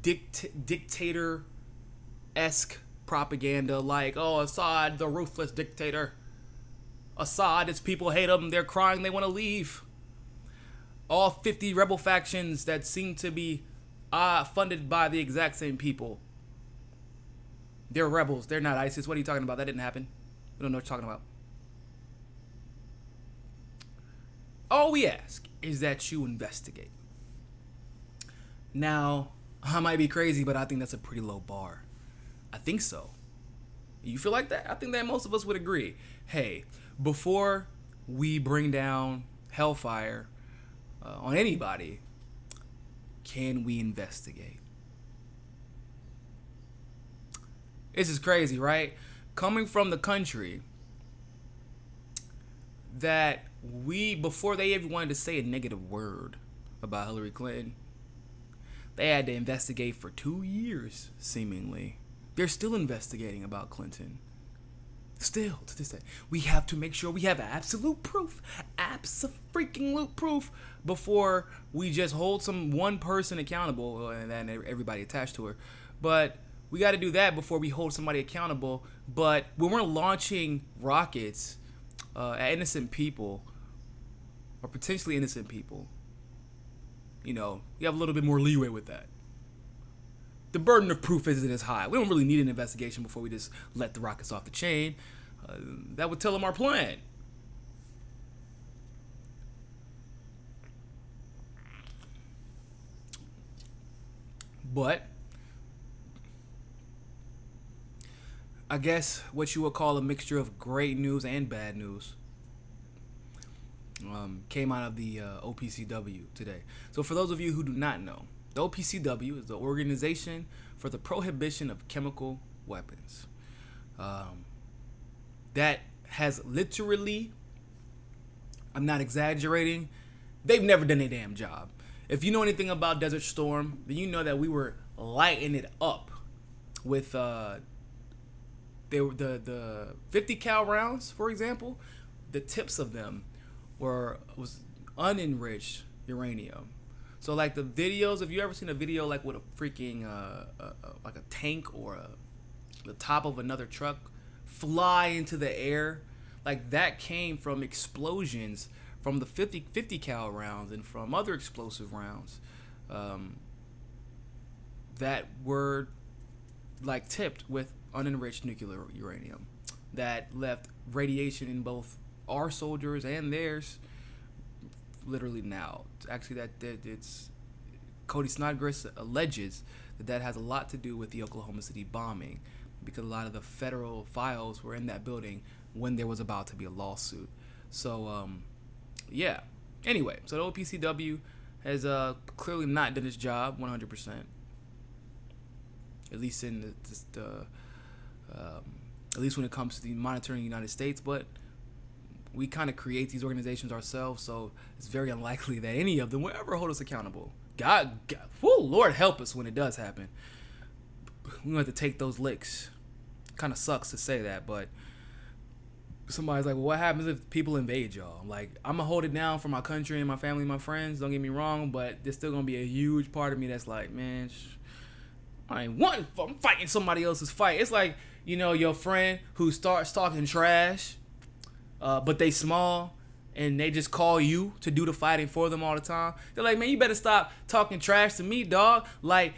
dictator-esque propaganda like, oh, Assad, the ruthless dictator. Assad, its people hate him, they're crying, they want to leave. All 50 rebel factions that seem to be funded by the exact same people. They're rebels, they're not ISIS. What are you talking about? That didn't happen. We don't know what you're talking about. All we ask is that you investigate. Now, I might be crazy, but I think that's a pretty low bar. I think so. You feel like that? I think that most of us would agree. Hey, before we bring down hellfire on anybody, can we investigate? This is crazy, right? Coming from the country that before they even wanted to say a negative word about Hillary Clinton, they had to investigate for 2 years, seemingly. They're still investigating about Clinton. Still, to this day. We have to make sure we have absolute proof. Abso-freaking-lute proof before we just hold one person accountable and then everybody attached to her. But we got to do that before we hold somebody accountable. But when we're launching rockets at innocent people, or potentially innocent people, you have a little bit more leeway with that. The burden of proof isn't as high. We don't really need an investigation before we just let the rockets off the chain. That would tell them our plan. But I guess what you would call a mixture of great news and bad news came out of the OPCW today. So for those of you who do not know, the OPCW is the Organization for the Prohibition of Chemical Weapons. That has literally, I'm not exaggerating, they've never done a damn job. If you know anything about Desert Storm, then you know that we were lighting it up with the 50 cal rounds, for example. The tips of them was unenriched uranium. So like the videos, have you ever seen a video like with a freaking like a tank or the top of another truck fly into the air? Like that came from explosions from the 50 cal rounds and from other explosive rounds that were like tipped with unenriched nuclear uranium that left radiation in both our soldiers and theirs literally now. Actually, that it's Cody Snodgrass alleges that has a lot to do with the Oklahoma City bombing, because a lot of the federal files were in that building when there was about to be a lawsuit. So, yeah. Anyway, so the OPCW has clearly not done its job 100%. At least in at least when it comes to the monitoring the United States, but we kind of create these organizations ourselves, so it's very unlikely that any of them will ever hold us accountable. God, whoo, Lord help us when it does happen. We have to take those licks. Kind of sucks to say that, but somebody's like, well, what happens if people invade y'all? Like, I'm going to hold it down for my country and my family and my friends, don't get me wrong, but there's still going to be a huge part of me that's like, man, I'm fighting somebody else's fight. It's like, your friend who starts talking trash, but they small, and they just call you to do the fighting for them all the time. They're like, man, you better stop talking trash to me, dog. Like,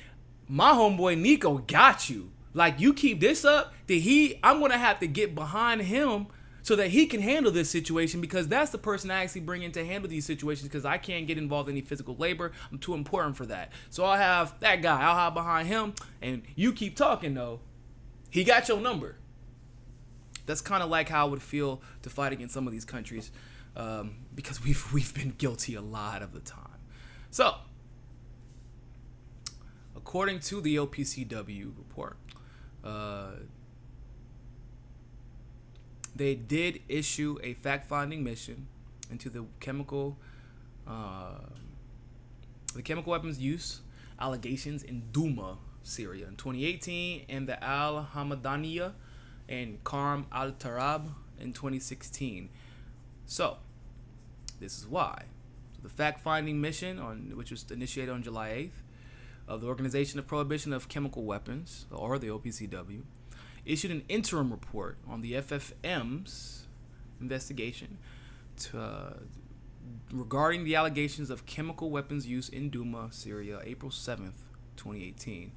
my homeboy Niko got you. Like, you keep this up, I'm going to have to get behind him so that he can handle this situation, because that's the person I actually bring in to handle these situations, because I can't get involved in any physical labor. I'm too important for that. So I'll have that guy. I'll hide behind him, and you keep talking, though. He got your number. That's kind of like how it would feel to fight against some of these countries, because we've been guilty a lot of the time. So, according to the OPCW report, they did issue a fact-finding mission into the chemical weapons use allegations in Douma, Syria in 2018, and the Al Hamadaniya and Karm al-Tarab in 2016. So, this is why. So the fact-finding mission, which was initiated on July 8th, of the Organization of Prohibition of Chemical Weapons, or the OPCW, issued an interim report on the FFM's investigation regarding the allegations of chemical weapons use in Douma, Syria, April 7th, 2018.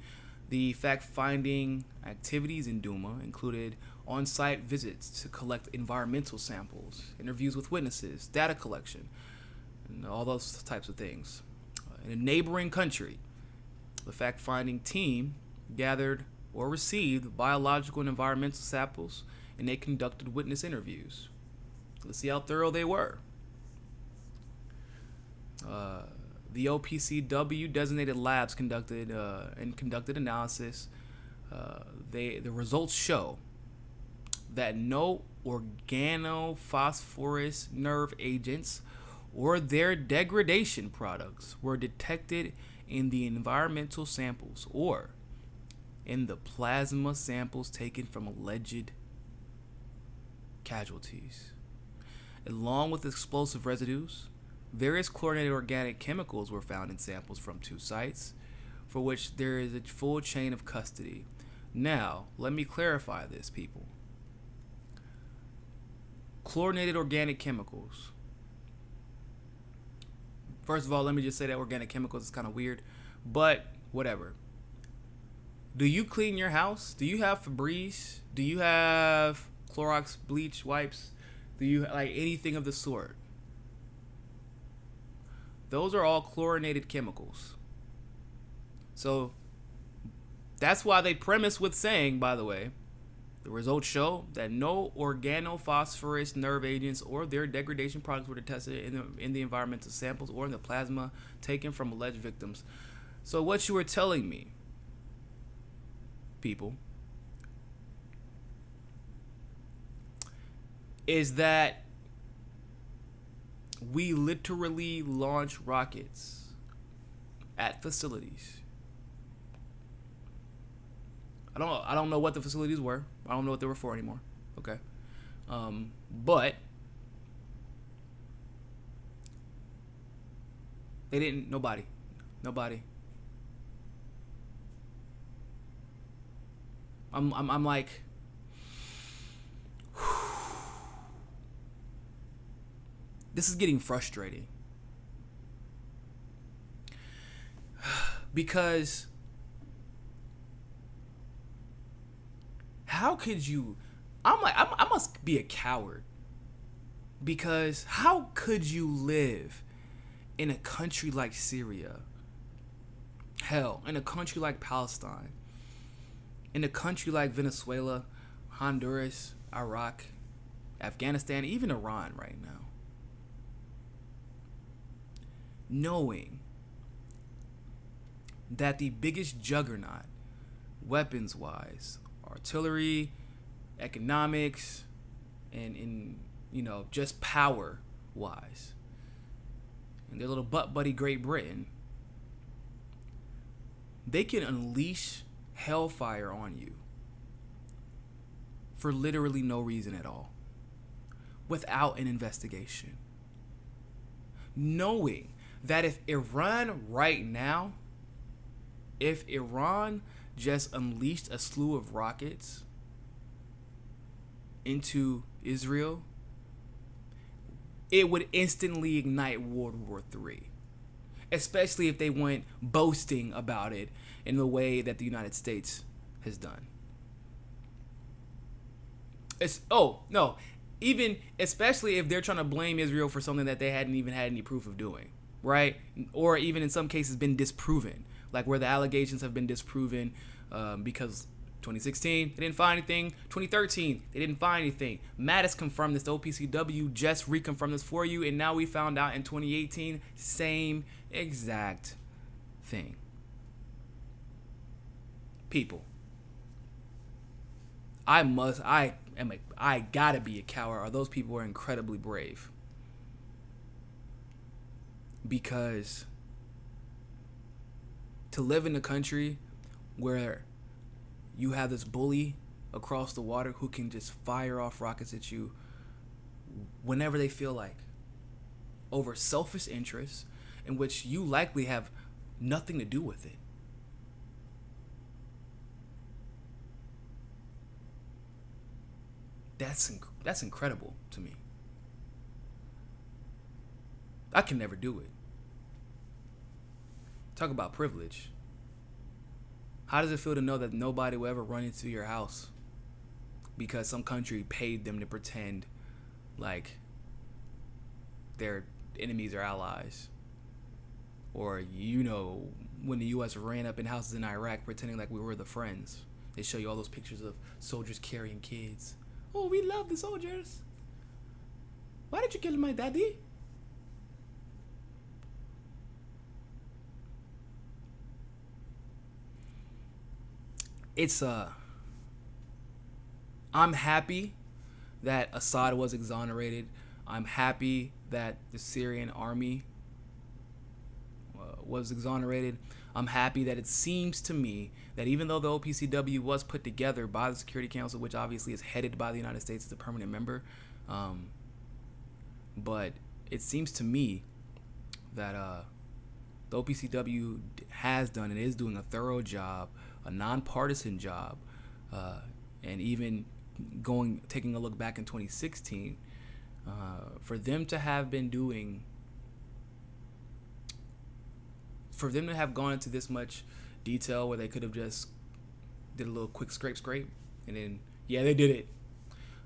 The fact-finding activities in Douma included on-site visits to collect environmental samples, interviews with witnesses, data collection, and all those types of things. In a neighboring country, the fact-finding team gathered or received biological and environmental samples, and they conducted witness interviews. Let's see how thorough they were. The OPCW designated labs conducted analysis. The results show that no organophosphorus nerve agents or their degradation products were detected in the environmental samples or in the plasma samples taken from alleged casualties. Along with explosive residues, various chlorinated organic chemicals were found in samples from 2 sites, for which there is a full chain of custody. Now, let me clarify this, people. Chlorinated organic chemicals. First of all, let me just say that organic chemicals is kind of weird, but whatever. Do you clean your house? Do you have Febreze? Do you have Clorox bleach wipes? Do you like anything of the sort? Those are all chlorinated chemicals. So that's why they premise with saying, by the way, the results show that no organophosphorus nerve agents or their degradation products were detected in the environmental samples or in the plasma taken from alleged victims. So what you were telling me, people, is that we literally launch rockets at facilities. I don't know what the facilities were. I don't know what they were for anymore. Okay. But they didn't. Nobody. I'm like, this is getting frustrating because how could you? I'm like, I must be a coward, because how could you live in a country like Syria, hell, in a country like Palestine, in a country like Venezuela, Honduras, Iraq, Afghanistan, even Iran right now, knowing that the biggest juggernaut, weapons-wise, artillery, economics, and in just power-wise, and their little butt buddy Great Britain, they can unleash hellfire on you for literally no reason at all, without an investigation. Knowing that if Iran just unleashed a slew of rockets into Israel, it would instantly ignite World War III. Especially if they went boasting about it in the way that the United States has done. Even especially if they're trying to blame Israel for something that they hadn't even had any proof of doing, right? Or even in some cases been disproven, like where the allegations have been disproven because 2016 they didn't find anything, 2013 they didn't find anything. Mattis confirmed this, the OPCW just reconfirmed this for you, and now we found out in 2018 same exact thing. People, I gotta be a coward, or those people are incredibly brave. Because to live in a country where you have this bully across the water who can just fire off rockets at you whenever they feel like, over selfish interests in which you likely have nothing to do with it. That's incredible to me. I can never do it. Talk about privilege. How does it feel to know that nobody will ever run into your house because some country paid them to pretend like their enemies are allies? Or, when the U.S. ran up in houses in Iraq pretending like we were the friends. They show you all those pictures of soldiers carrying kids. Oh, we love the soldiers. Why did you kill my daddy? I'm happy that Assad was exonerated. I'm happy that the Syrian army was exonerated. I'm happy that it seems to me that even though the OPCW was put together by the Security Council, which obviously is headed by the United States as a permanent member, but it seems to me that the OPCW has done and is doing a thorough job, a nonpartisan job, and even taking a look back in 2016, for them to have gone into this much detail where they could have just did a little quick scrape, and then they did it.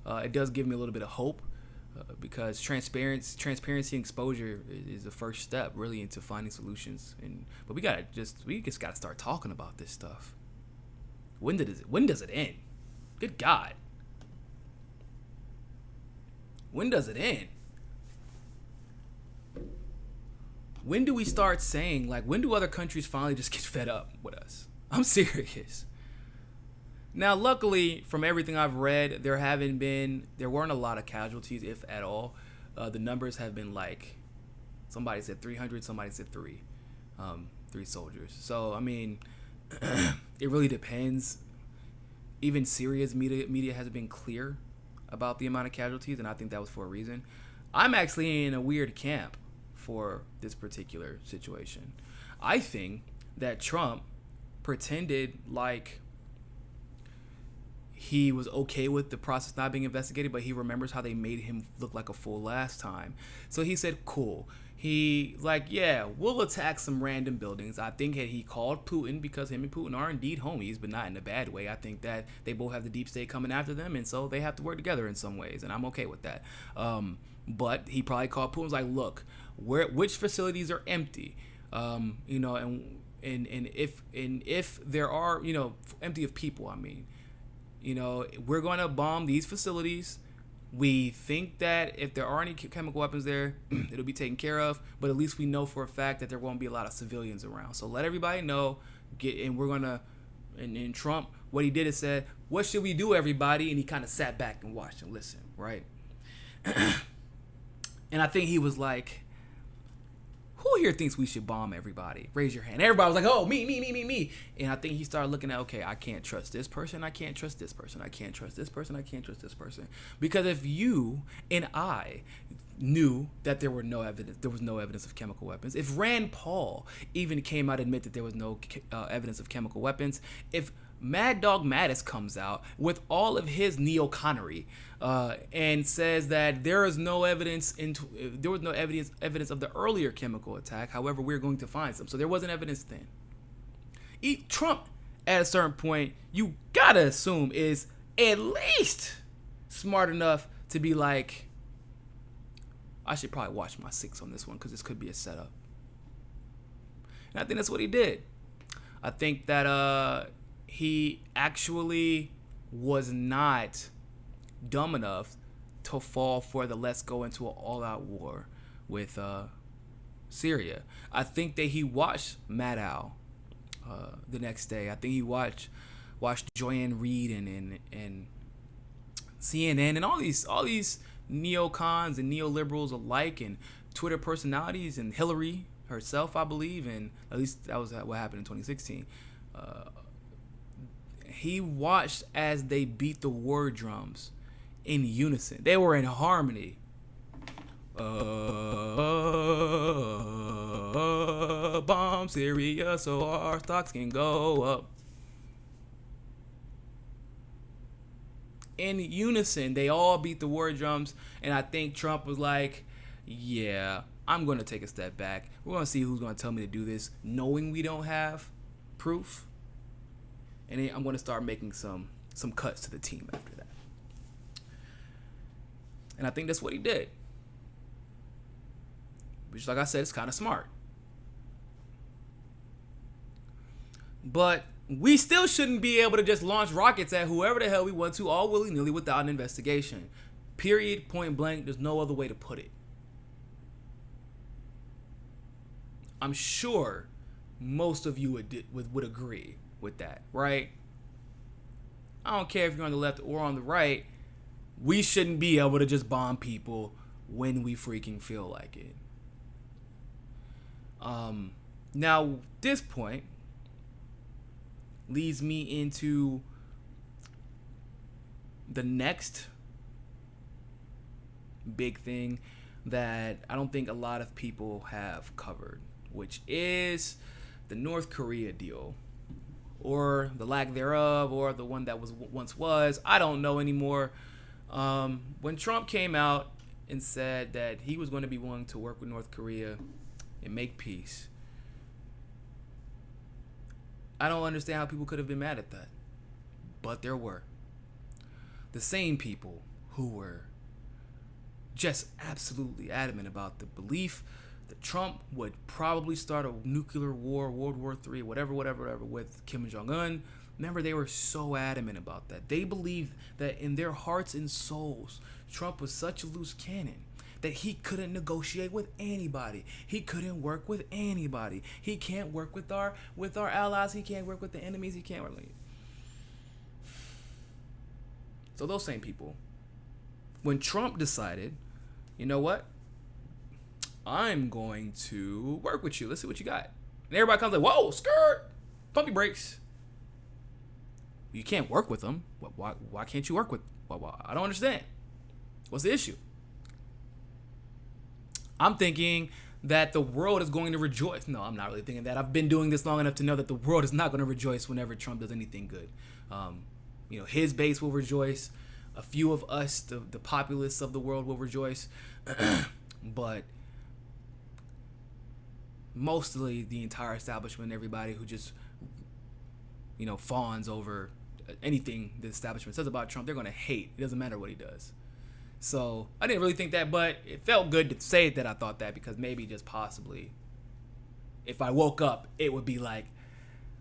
It does give me a little bit of hope, because transparency and exposure is the first step really into finding solutions. But we just gotta start talking about this stuff. When does it end? Good God. When does it end? When do we start saying, when do other countries finally just get fed up with us? I'm serious. Now, luckily, from everything I've read, there weren't a lot of casualties, if at all. The numbers have been somebody said 300, somebody said 3 soldiers. So, I mean, it really depends. Even Syria's media hasn't been clear about the amount of casualties, and I think that was for a reason. I'm actually in a weird camp for this particular situation. I think that Trump pretended like he was okay with the process not being investigated, but he remembers how they made him look like a fool last time. So he said, cool. We'll attack some random buildings. I think that he called Putin because him and Putin are indeed homies, but not in a bad way. I think that they both have the deep state coming after them, and so they have to work together in some ways, and I'm okay with that. But he probably called Putin, was like, look, which facilities are empty, you know, and if there are, you know, empty of people, I mean, you know, we're going to bomb these facilities. We think that if there are any chemical weapons there, it'll be taken care of. But at least we know for a fact that there won't be a lot of civilians around. So let everybody know. And we're gonna. And Trump, what he did is said, "What should we do, everybody?" And he kind of sat back and watched and listened, right? And I think he was like, "Who here thinks we should bomb everybody? Raise your hand." Everybody was like, "Oh, me." And I think he started looking at, okay, I can't trust this person. I can't trust this person. I can't trust this person. I can't trust this person. Because if you and I knew that there was no evidence of chemical weapons, if Rand Paul even came out and admit that there was no evidence of chemical weapons, if Mad Dog Mattis comes out with all of his neo-connery and says that there was no evidence of the earlier chemical attack. However, we're going to find some. So there wasn't evidence then. Trump, at a certain point, you gotta assume is at least smart enough to be like, I should probably watch my six on this one because this could be a setup. And I think that's what he did. I think that he actually was not dumb enough to fall for the let's go into an all-out war with Syria. I think that he watched Maddow the next day. I think he watched Joanne Reed and CNN and all these neocons and neoliberals alike, and Twitter personalities, and Hillary herself, I believe, and at least that was what happened in 2016. He watched as they beat the war drums in unison. They were in harmony. Bomb Syria so our stocks can go up. In unison, they all beat the war drums, and I think Trump was like, yeah, I'm going to take a step back. We're going to see who's going to tell me to do this, knowing we don't have proof. And then I'm going to start making some cuts to the team after that. And I think that's what he did. Which, like I said, is kind of smart. But we still shouldn't be able to just launch rockets at whoever the hell we want to, all willy-nilly, without an investigation. Period, point blank. There's no other way to put it. I'm sure most of you would agree with that, right? I don't care if you're on the left or on the right. We shouldn't be able to just bomb people when we freaking feel like it. Now, this point leads me into the next big thing that I don't think a lot of people have covered, which is the North Korea deal, or the lack thereof, or the one that once was. I don't know anymore. When Trump came out and said that he was going to be willing to work with North Korea and make peace, I don't understand how people could have been mad at that. But there were. The same people who were just absolutely adamant about the belief that Trump would probably start a nuclear war, World War III, whatever, with Kim Jong-un. Remember, they were so adamant about that. They believed that in their hearts and souls, Trump was such a loose cannon that he couldn't negotiate with anybody. He couldn't work with anybody. He can't work with our allies. He can't work with the enemies. He can't work with. So those same people, when Trump decided, you know what? I'm going to work with you. Let's see what you got. And everybody comes like, whoa, skirt, pump your brakes. You can't work with them. Why can't you work with? I don't understand. What's the issue? I'm thinking that the world is going to rejoice. No, I'm not really thinking that. I've been doing this long enough to know that the world is not going to rejoice whenever Trump does anything good. His base will rejoice. A few of us, the populace of the world, will rejoice. But mostly the entire establishment, everybody who just, fawns over anything the establishment says about Trump, they're going to hate. It doesn't matter what he does. So I didn't really think that, but it felt good to say that I thought that, because maybe just possibly if I woke up, it would be like,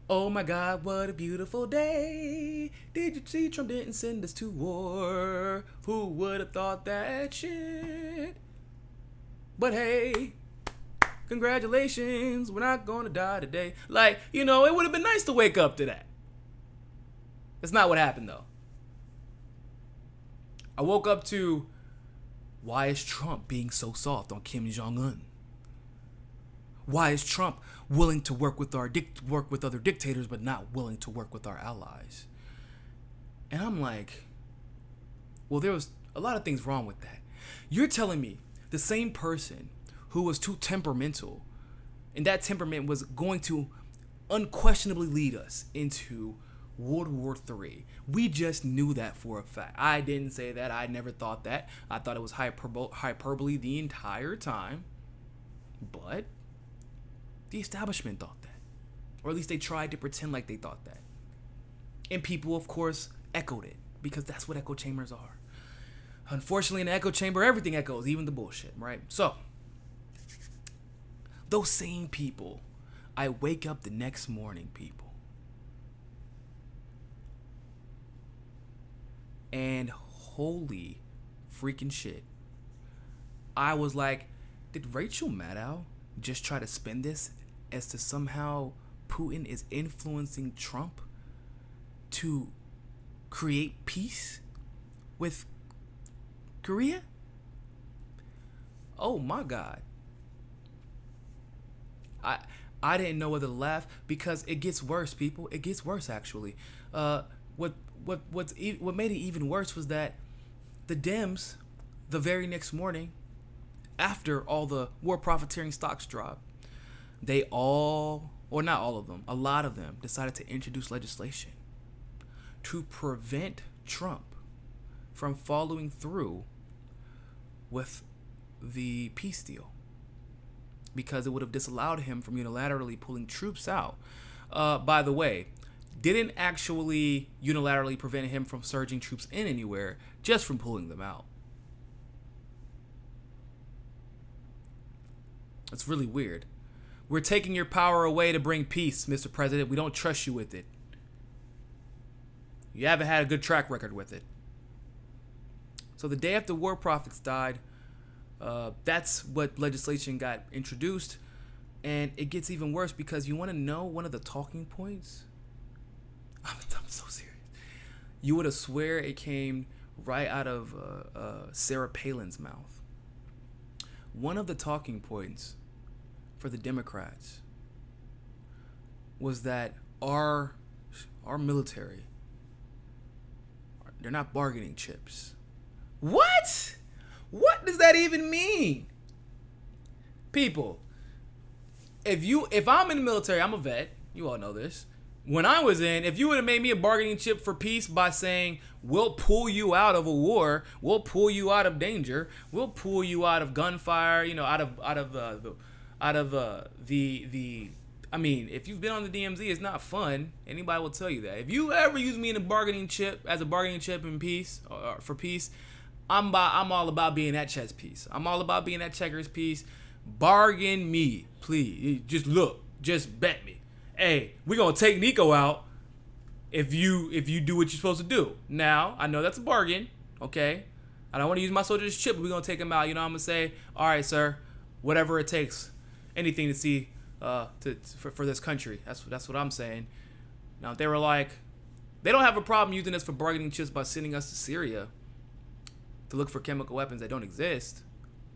oh my God, what a beautiful day. Did you see Trump didn't send us to war? Who would have thought that shit? But hey, congratulations, we're not gonna die today. Like, it would have been nice to wake up to that. That's not what happened though. I woke up to, why is Trump being so soft on Kim Jong-un? Why is Trump willing to work with other dictators but not willing to work with our allies? And I'm like, well, there was a lot of things wrong with that. You're telling me the same person who was too temperamental, and that temperament was going to unquestionably lead us into World War III. We just knew that for a fact. I didn't say that. I never thought that. I thought it was hyperbole the entire time. But the establishment thought that. Or at least they tried to pretend like they thought that. And people, of course, echoed it, because that's what echo chambers are. Unfortunately, in an echo chamber, everything echoes, even the bullshit, right? So, those same people, I wake up the next morning, people, and holy freaking shit, I was like, did Rachel Maddow just try to spin this as to somehow Putin is influencing Trump to create peace with Korea? Oh my God. I didn't know whether to laugh, because it gets worse, people. It gets worse, actually. What made it even worse was that the Dems, the very next morning, after all the war profiteering stocks dropped, they all, or not all of them, a lot of them decided to introduce legislation to prevent Trump from following through with the peace deal, because it would have disallowed him from unilaterally pulling troops out. By the way, didn't actually unilaterally prevent him from surging troops in anywhere, just from pulling them out. It's really weird. We're taking your power away to bring peace, Mr. President. We don't trust you with it. You haven't had a good track record with it. So the day after war profits died, that's what legislation got introduced. And it gets even worse, because you want to know one of the talking points? I'm so serious. You would have swear it came right out of Sarah Palin's mouth. One of the talking points for the Democrats was that our military, they're not bargaining chips. What? What does that even mean? People, if I'm in the military, I'm a vet. You all know this. When I was in, if you would have made me a bargaining chip for peace by saying, we'll pull you out of a war, we'll pull you out of danger, we'll pull you out of gunfire, I mean, if you've been on the DMZ, it's not fun. Anybody will tell you that. If you ever use me in a bargaining chip, as a bargaining chip in peace, or for peace, I'm all about being that chess piece. I'm all about being that checkers piece. Bargain me, please. Just bet me. Hey, we're going to take Niko out if you do what you're supposed to do. Now, I know that's a bargain, okay? I don't want to use my soldier's chip, but we're going to take him out. You know, I'm going to say, all right, sir, whatever it takes, anything to see for this country. That's what I'm saying. Now, they were like, they don't have a problem using us for bargaining chips by sending us to Syria to look for chemical weapons that don't exist,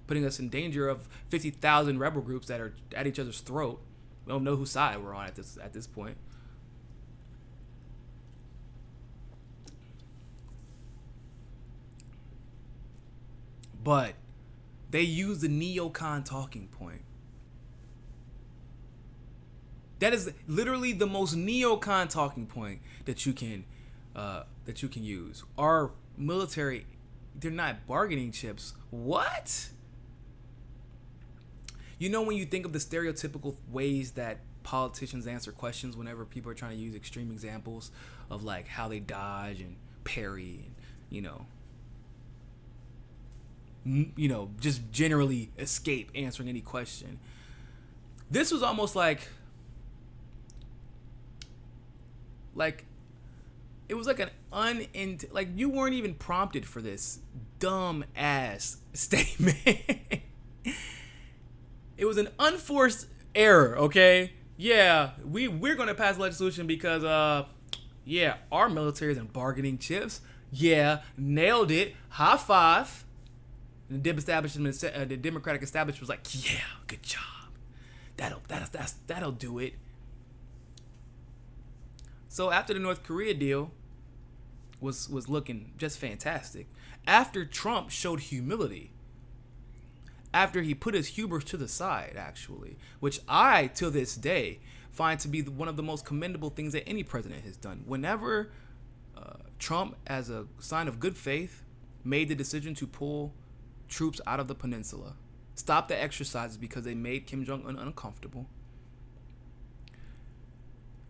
putting us in danger of 50,000 rebel groups that are at each other's throat. We don't know whose side we're on at this point. But they use the neocon talking point. That is literally the most neocon talking point that you can use. Our military, they're not bargaining chips. What? You know, when you think of the stereotypical ways that politicians answer questions whenever people are trying to use extreme examples of like how they dodge and parry and, just generally escape answering any question. This was almost like it was like like you weren't even prompted for this dumb ass statement. It was an unforced error, okay? Yeah, we're gonna pass legislation because our military is in bargaining chips. Yeah, nailed it. High five. And the Democratic establishment was like, yeah, good job. That'll do it. So after the North Korea deal was looking just fantastic, after Trump showed humility, after he put his hubris to the side, actually, which I, till this day, find to be one of the most commendable things that any president has done. Whenever Trump, as a sign of good faith, made the decision to pull troops out of the peninsula, stop the exercises because they made Kim Jong-un uncomfortable,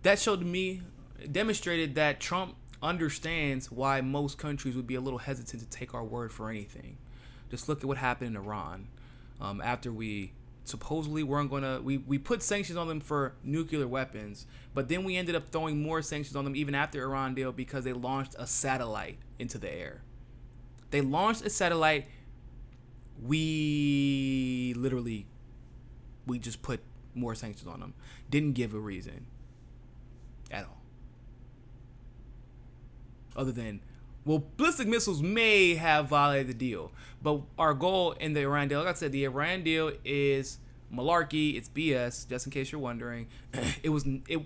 that showed me, demonstrated that Trump understands why most countries would be a little hesitant to take our word for anything. Just look at what happened in Iran. After we supposedly weren't going to, we put sanctions on them for nuclear weapons, but then we ended up throwing more sanctions on them even after Iran deal because they launched a satellite into the air. They launched a satellite. We just put more sanctions on them. Didn't give a reason at all. Other than, well, ballistic missiles may have violated the deal, but our goal in the Iran deal, like I said, the Iran deal is malarkey. It's BS. Just in case you're wondering,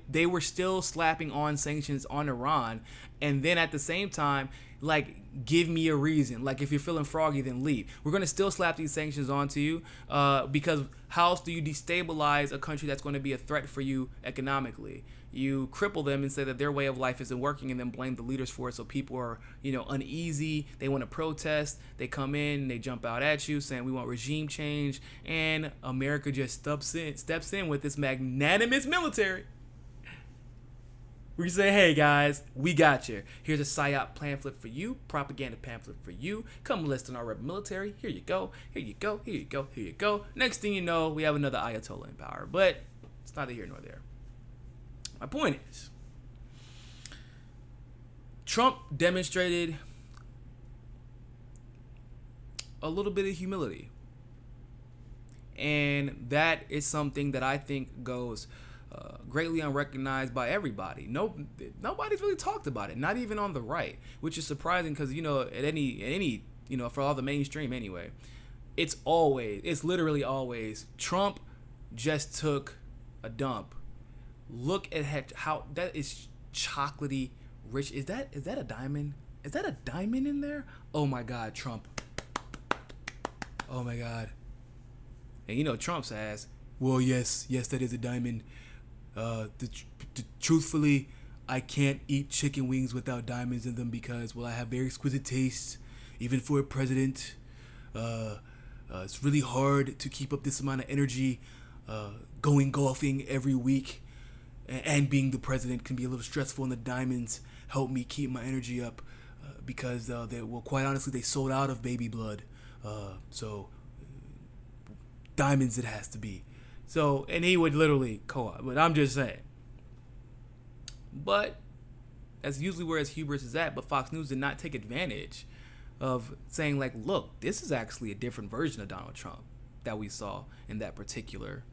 they were still slapping on sanctions on Iran, and then at the same time, like, give me a reason. Like, if you're feeling froggy, then leave. We're gonna still slap these sanctions onto you, because how else do you destabilize a country that's going to be a threat for you economically? You cripple them and say that their way of life isn't working, and then blame the leaders for it. So people are, uneasy. They want to protest. They come in, they jump out at you saying we want regime change, and America just steps in with this magnanimous military. We say, hey guys, we got you. Here's a PSYOP pamphlet for you, propaganda pamphlet for you. Come list in our rebel military. Here you go. Here you go. Here you go. Here you go. Next thing you know, we have another Ayatollah in power. But it's neither here nor there. My point is, Trump demonstrated a little bit of humility. And that is something that I think goes greatly unrecognized by everybody. Nobody's really talked about it, not even on the right, which is surprising because, at any for all the mainstream anyway, it's literally always Trump just took a dump. Look at how that is chocolatey rich. Is that a diamond? Is that a diamond in there? Oh my God, Trump. Oh my God. And Trump's ass, well, yes, that is a diamond. Truthfully, I can't eat chicken wings without diamonds in them because, well, I have very exquisite taste, even for a president. It's really hard to keep up this amount of energy, going golfing every week, and being the president can be a little stressful, and the diamonds help me keep my energy up because, quite honestly, they sold out of baby blood. So diamonds it has to be. So, and he would literally co-op, but I'm just saying. But that's usually where his hubris is at. But Fox News did not take advantage of saying, like, look, this is actually a different version of Donald Trump that we saw in that particular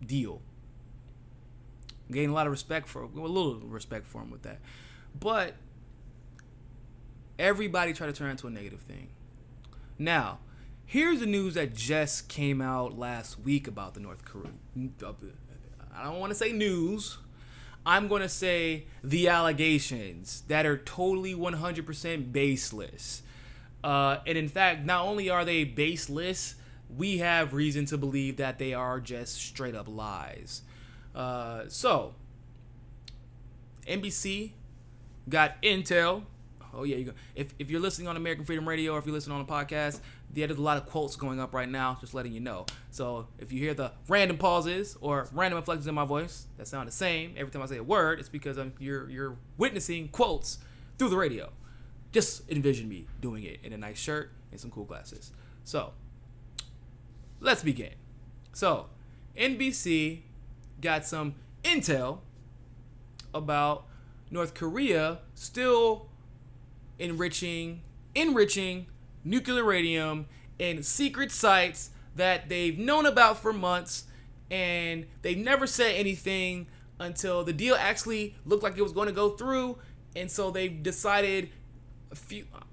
deal. Gained a little respect for him with that. But everybody tried to turn it into a negative thing. Now, here's the news that just came out last week about the North Korea. I don't want to say news. I'm going to say the allegations that are totally 100% baseless. And in fact, not only are they baseless, we have reason to believe that they are just straight up lies. So, NBC got intel. Oh yeah, you go. If you're listening on American Freedom Radio or if you're listening on a podcast, there's a lot of quotes going up right now, just letting you know. So if you hear the random pauses or random inflections in my voice that sound the same every time I say a word, it's because you're witnessing quotes through the radio. Just envision me doing it in a nice shirt and some cool glasses. So, let's begin. So, NBC got some intel about North Korea still enriching nuclear uranium in secret sites that they've known about for months, and they've never said anything until the deal actually looked like it was going to go through. And so they've decided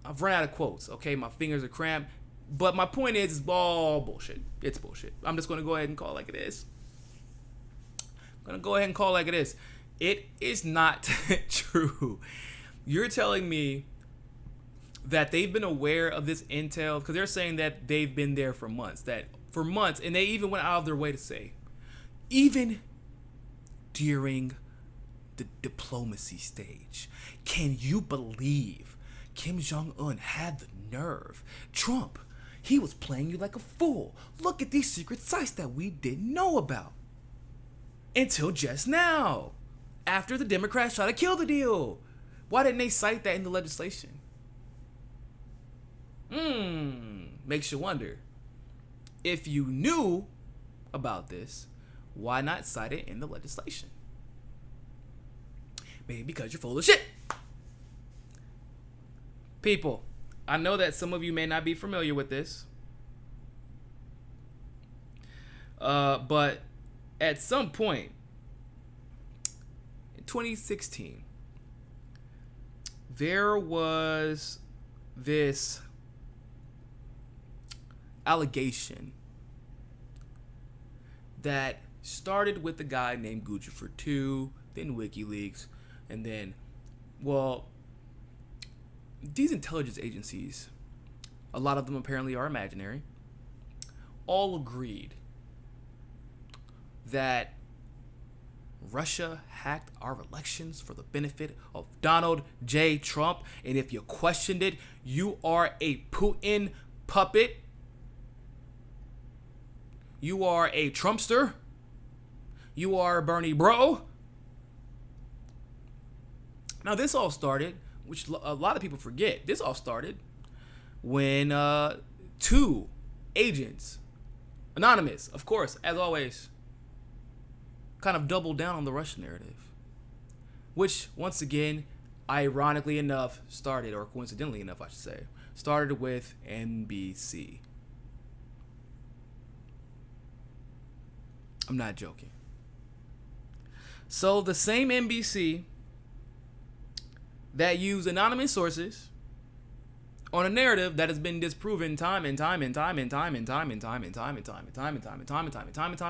I've run out of quotes, okay? My fingers are cramped. But my point is, it's all bullshit. It's bullshit. I'm just going to go ahead and call it like it is. It is not true. You're telling me that they've been aware of this intel, because they're saying that they've been there for months. And they even went out of their way to say, even during the diplomacy stage, can you believe Kim Jong-un had the nerve? Trump, he was playing you like a fool. Look at these secret sites that we didn't know about until just now, after the Democrats tried to kill the deal. Why didn't they cite that in the legislation? Makes you wonder. If you knew about this, why not cite it in the legislation? Maybe because you're full of shit. People, I know that some of you may not be familiar with this, but at some point in 2016, there was this allegation that started with a guy named Gucci II, then WikiLeaks, and then, these intelligence agencies, a lot of them apparently are imaginary, all agreed that Russia hacked our elections for the benefit of Donald J. Trump. And if you questioned it, you are a Putin puppet. You are a Trumpster. You are a Bernie bro. Now, this all started, which a lot of people forget, this all started when two agents, anonymous, of course, as always, kind of doubled down on the Russian narrative, which, once again, ironically enough, started, or coincidentally enough, I should say, started with NBC. I'm not joking. So the same NBC that use anonymous sources on a narrative that has been disproven time and time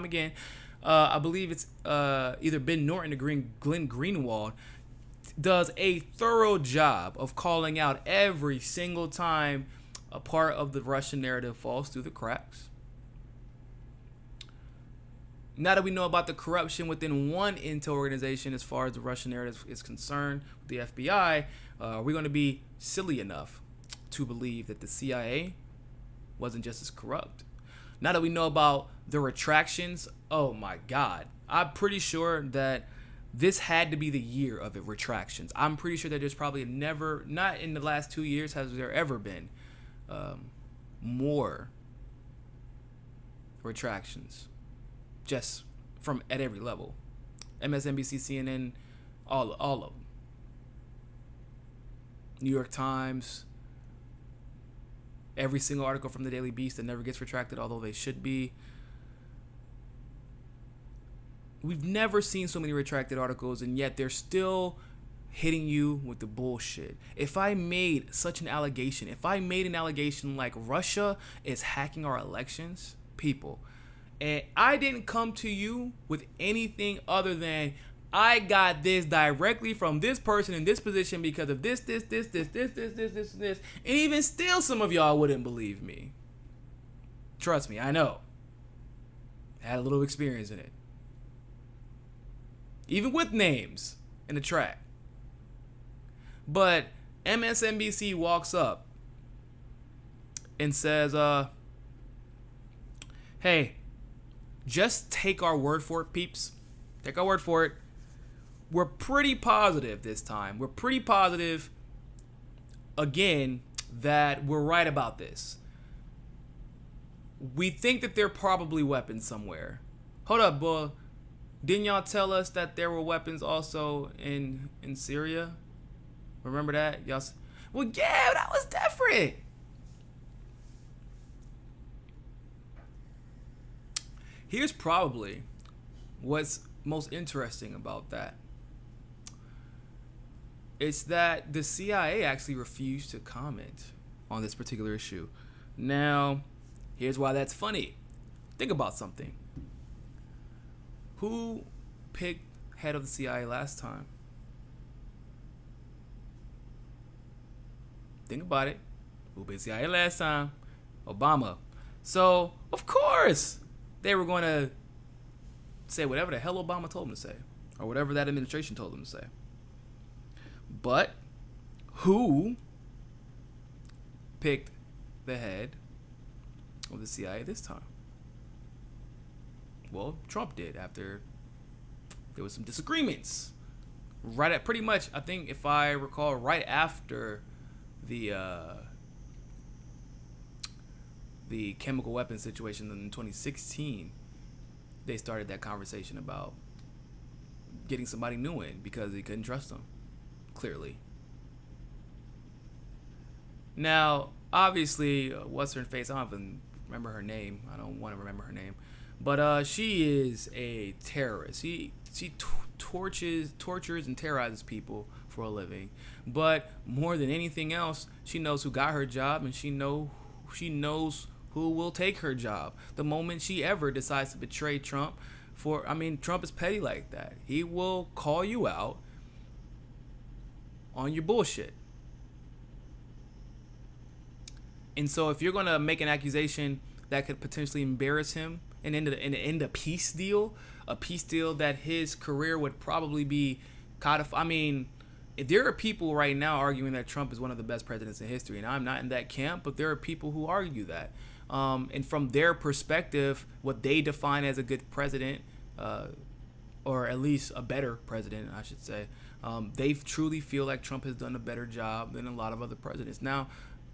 again. I believe it's either Ben Norton or Glenn Greenwald does a thorough job of calling out every single time a part of the Russian narrative falls through the cracks. Now that we know about the corruption within one intel organization as far as the Russian narrative is concerned, the FBI, we're going to be silly enough to believe that the CIA wasn't just as corrupt. Now that we know about the retractions, oh my God, I'm pretty sure that this had to be the year of it, retractions. I'm pretty sure that there's probably never, not in the last 2 years, has there ever been more retractions. Just from at every level. MSNBC, CNN, all of them. New York Times, every single article from the Daily Beast that never gets retracted, although they should be. We've never seen so many retracted articles, and yet they're still hitting you with the bullshit. If I made an allegation like Russia is hacking our elections, people, and I didn't come to you with anything other than I got this directly from this person in this position because of this, and even still some of y'all wouldn't believe me. Trust me, I know. I had a little experience in it. Even with names in the track. But MSNBC walks up and says, hey, just take our word for it, peeps. Take our word for it. We're pretty positive this time. We're pretty positive again that we're right about this. We think that there are probably weapons somewhere. Hold up, boy. Didn't y'all tell us that there were weapons also in Syria? Remember that? Y'all. Well, yeah, that was different. Here's probably what's most interesting about that. It's that the CIA actually refused to comment on this particular issue. Now, here's why that's funny. Think about something. Who picked head of the CIA last time? Think about it. Who picked CIA last time? Obama. So, of course, they were going to say whatever the hell Obama told them to say, or whatever that administration told them to say. But who picked the head of the CIA this time? Well, Trump did, after there was some disagreements. Right at pretty much, I think if I recall, right after the chemical weapons situation in 2016, they started that conversation about getting somebody new in because they couldn't trust them, clearly. Now, obviously, what's her face? I don't even remember her name. I don't want to remember her name. But she is a terrorist. She tortures and terrorizes people for a living. But more than anything else, she knows who got her job, and she knows who will take her job the moment she ever decides to betray Trump. Trump is petty like that. He will call you out on your bullshit. And so if you're going to make an accusation that could potentially embarrass him and end a peace deal that his career would probably be codified. There are people right now arguing that Trump is one of the best presidents in history, and I'm not in that camp, but there are people who argue that. And from their perspective, what they define as a good president, or at least a better president, I should say, they truly feel like Trump has done a better job than a lot of other presidents. Now,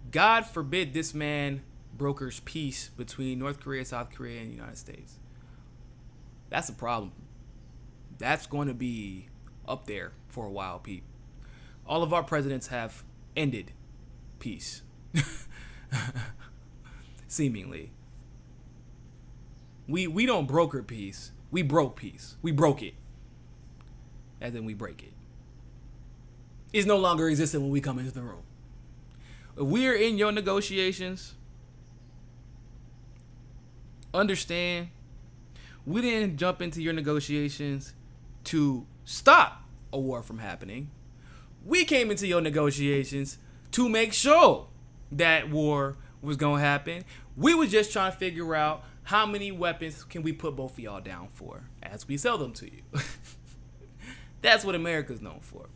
God forbid this man brokers peace between North Korea, South Korea, and the United States. That's a problem. That's going to be up there for a while, Pete. All of our presidents have ended peace. Seemingly. We don't broker peace. We broke peace. We broke it. And then we break it. It's no longer existent when we come into the room. If we're in your negotiations, understand, we didn't jump into your negotiations to stop a war from happening. We came into your negotiations to make sure that war was going to happen. We were just trying to figure out how many weapons can we put both of y'all down for as we sell them to you. That's what America's known for.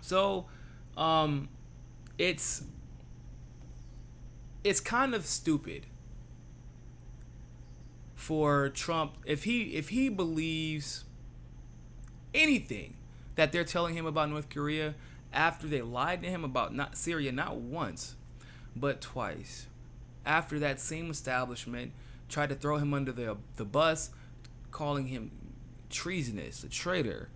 So, it's kind of stupid for Trump if he believes anything that they're telling him about North Korea after they lied to him about not Syria not once but twice. After that same establishment tried to throw him under the bus, calling him treasonous, a traitor.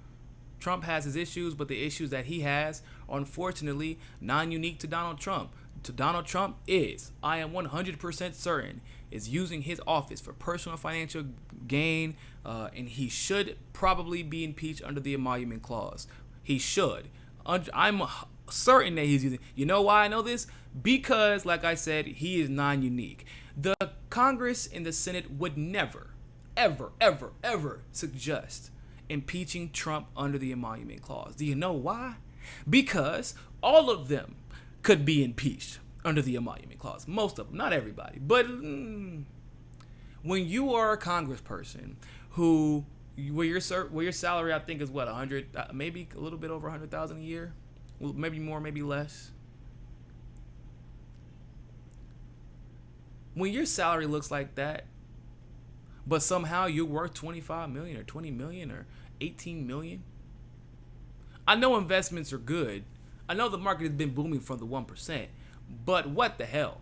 Trump has his issues, but the issues that he has are unfortunately non-unique to Donald Trump. To Donald Trump I am 100% certain, is using his office for personal financial gain, and he should probably be impeached under the emolument clause. He should. I'm certain that he's using. You know why I know this? Because, like I said, he is non-unique. The Congress and the Senate would never, ever, ever, ever suggest impeaching Trump under the emolument clause. Do you know why? Because all of them could be impeached under the emolument clause. Most of them, not everybody. But when you are a congressperson where your salary, I think, is what, 100, maybe a little bit over 100,000 a year, maybe more, maybe less. When your salary looks like that, but somehow you're worth 25 million or 20 million or 18 million. I know investments are good. I know the market has been booming from the 1%, but what the hell?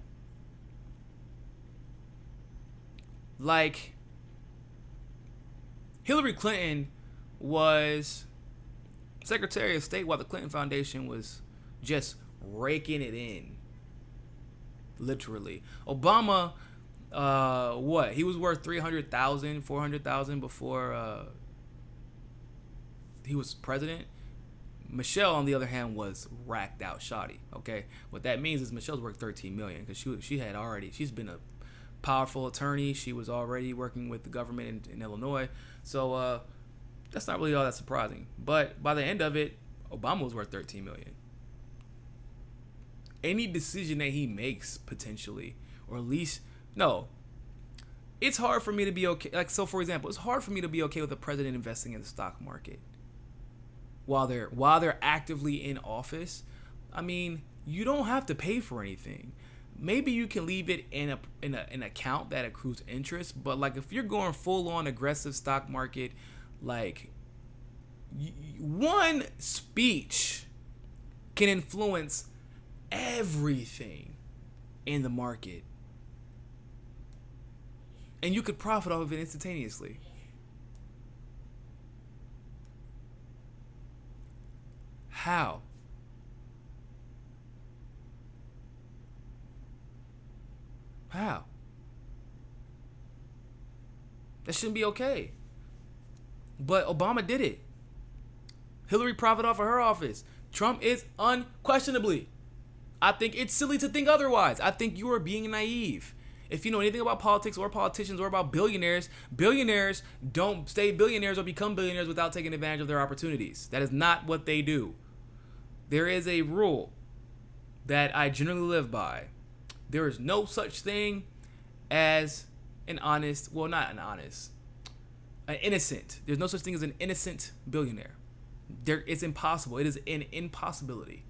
Like, Hillary Clinton was Secretary of State while the Clinton Foundation was just raking it in. Literally. Obama, what? He was worth 300,000, 400,000 before he was president. Michelle, on the other hand, was racked out shoddy. Okay, what that means is Michelle's worth 13 million because she's been a powerful attorney. She was already working with the government in Illinois, so that's not really all that surprising. But by the end of it, Obama was worth 13 million. Any decision that he makes potentially, or at least no, it's hard for me to be okay. Like, so for example, it's hard for me to be okay with the president investing in the stock market while they're actively in office. I mean, you don't have to pay for anything. Maybe you can leave it in an account that accrues interest, but like if you're going full on aggressive stock market, like one speech can influence everything in the market, and you could profit off of it instantaneously. How? How? That shouldn't be okay. But Obama did it. Hillary profited off of her office. Trump is unquestionably. I think it's silly to think otherwise. I think you are being naive. If you know anything about politics or politicians or about billionaires, billionaires don't stay billionaires or become billionaires without taking advantage of their opportunities. That is not what they do. There is a rule that I generally live by. There is no such thing as an innocent. There's no such thing as an innocent billionaire. It's impossible. It is an impossibility.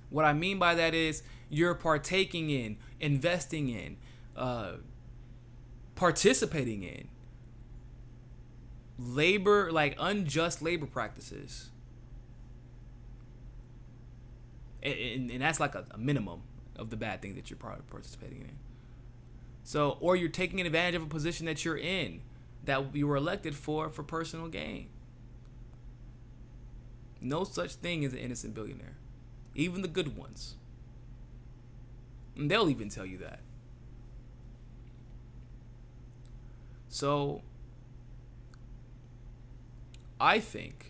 What I mean by that is you're partaking in, investing in, participating in labor, like unjust labor practices. And that's like a minimum of the bad thing that you're participating in. So, or you're taking advantage of a position that you're in, that you were elected for personal gain. No such thing as an innocent billionaire. Even the good ones. And they'll even tell you that. So, I think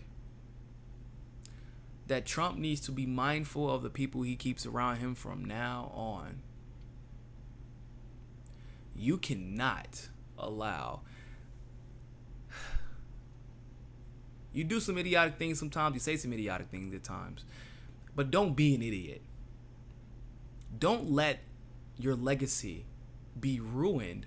that Trump needs to be mindful of the people he keeps around him from now on. You cannot allow. You do some idiotic things sometimes, you say some idiotic things at times, but don't be an idiot. Don't let your legacy be ruined,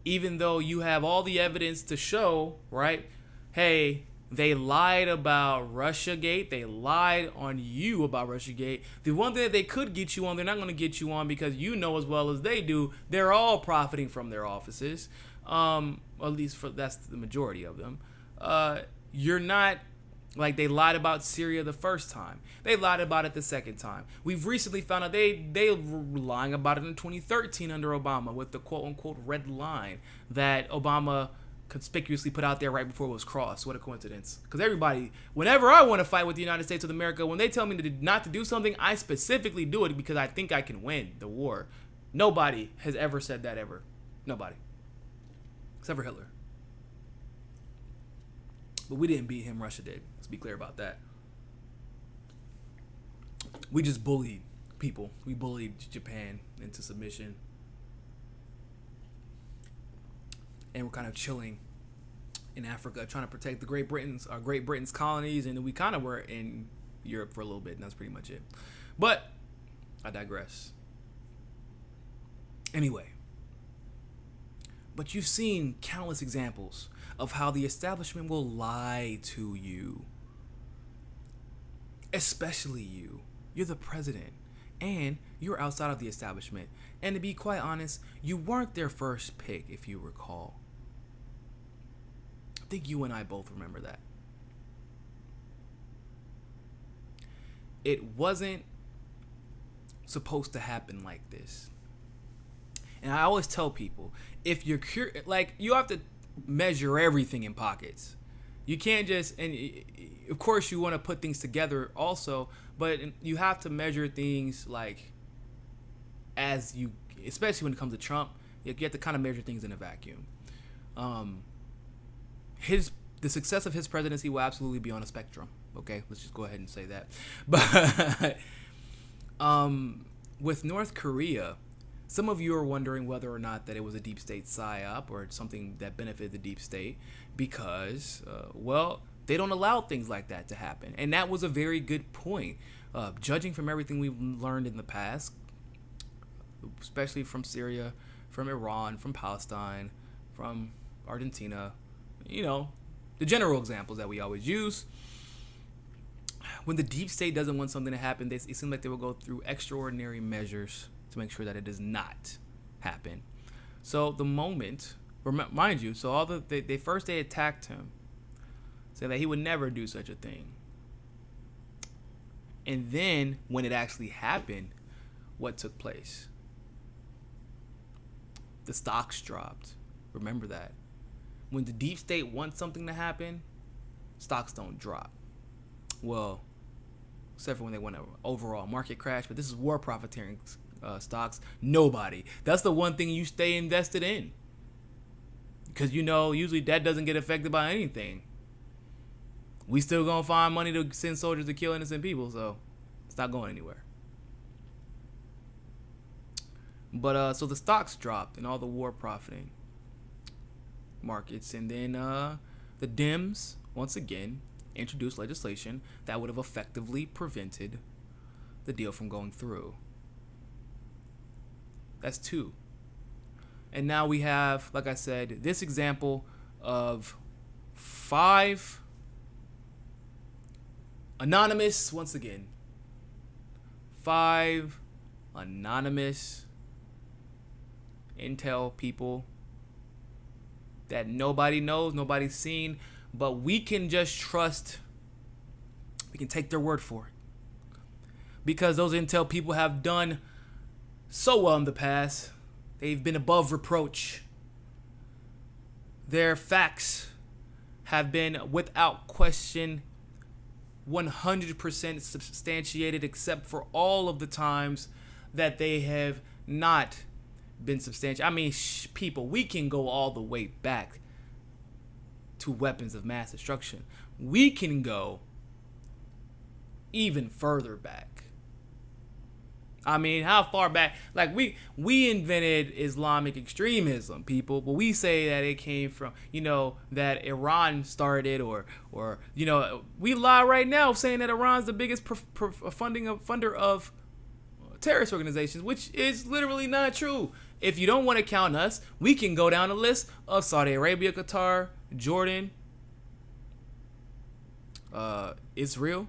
even though you have all the evidence to show, right? Hey, they lied about Russiagate. They lied on you about Russiagate. The one thing that they could get you on, they're not going to get you on because you know as well as they do, they're all profiting from their offices. At least that's the majority of them. You're not, like they lied about Syria the first time. They lied about it the second time. We've recently found out they were lying about it in 2013 under Obama with the quote unquote red line that Obama conspicuously put out there right before it was crossed. What a coincidence. Because everybody, whenever I want to fight with the United States of America, when they tell me not to do something, I specifically do it because I think I can win the war. Nobody has ever said that ever. Nobody. Except for Hitler. But we didn't beat him, Russia did. Let's be clear about that. We just bullied people. We bullied Japan into submission. And we're kind of chilling in Africa, trying to protect the Great Britain's colonies, and we kind of were in Europe for a little bit, and that's pretty much it. But I digress. Anyway, but you've seen countless examples of how the establishment will lie to you, especially you. You're the president, and you're outside of the establishment. And to be quite honest, you weren't their first pick, if you recall. I think you and I both remember that. it wasn't supposed to happen like this. And I always tell people, if you're like, you have to measure everything in pockets. You can't just, and of course you want to put things together also, but you have to measure things like, as you, especially when it comes to Trump, you have to kind of measure things in a vacuum. The success of his presidency will absolutely be on a spectrum. Okay, let's just go ahead and say that. But with North Korea, some of you are wondering whether or not that it was a deep state psyop or something that benefited the deep state because, well, they don't allow things like that to happen. And that was a very good point. Judging from everything we've learned in the past, especially from Syria, from Iran, from Palestine, from Argentina, you know, the general examples that we always use. When the deep state doesn't want something to happen, it seems like they will go through extraordinary measures to make sure that it does not happen. So the moment, mind you, so they attacked him, saying that he would never do such a thing. And then when it actually happened, what took place? The stocks dropped. Remember that. When the deep state wants something to happen, stocks don't drop. Well, except for when they want an overall market crash, but this is war profiteering stocks. Nobody. That's the one thing you stay invested in. Because, you know, usually that doesn't get affected by anything. We still gonna find money to send soldiers to kill innocent people, so it's not going anywhere. But so the stocks dropped and all the war profiting markets, and then the Dems once again introduced legislation that would have effectively prevented the deal from going through. That's two. And now we have, like I said, this example of 5 anonymous, once again, 5 anonymous intel people that nobody knows, nobody's seen, but we can just trust, we can take their word for it. Because those intel people have done so well in the past. They've been above reproach. Their facts have been without question 100% substantiated, except for all of the times that they have not been substantiated. I mean, people, we can go all the way back to weapons of mass destruction. We can go even further back. I mean, how far back? Like, we invented Islamic extremism, people, but we say that it came from, you know, that Iran started, or you know, we lie right now saying that Iran's the biggest funder of terrorist organizations, which is literally not true. If you don't want to count us, we can go down the list of Saudi Arabia, Qatar, Jordan, Israel.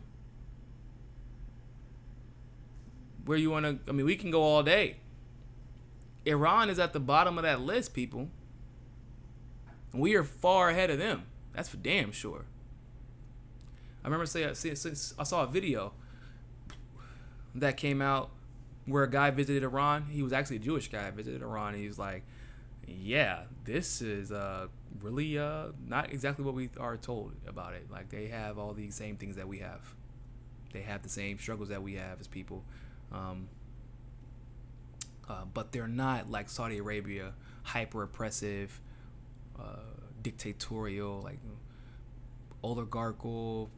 Where you want to, I mean, we can go all day. Iran is at the bottom of that list, people. We are far ahead of them. That's for damn sure. I remember I saw a video that came out where a guy visited Iran. He was actually a Jewish guy, visited Iran, and he was like, yeah, this is really not exactly what we are told about it. Like, they have all the same things that we have. They have the same struggles that we have as people. But they're not like Saudi Arabia, hyper oppressive, dictatorial, like oligarchical,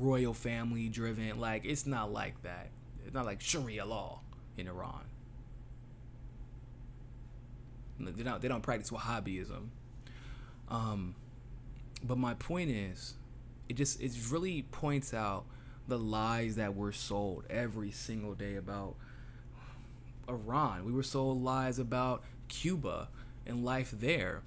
royal family driven. Like, it's not like that. It's not like Sharia law in Iran. They don't practice Wahhabism. But my point is, it really points out the lies that were sold every single day about Iran. We were sold lies about Cuba and life there,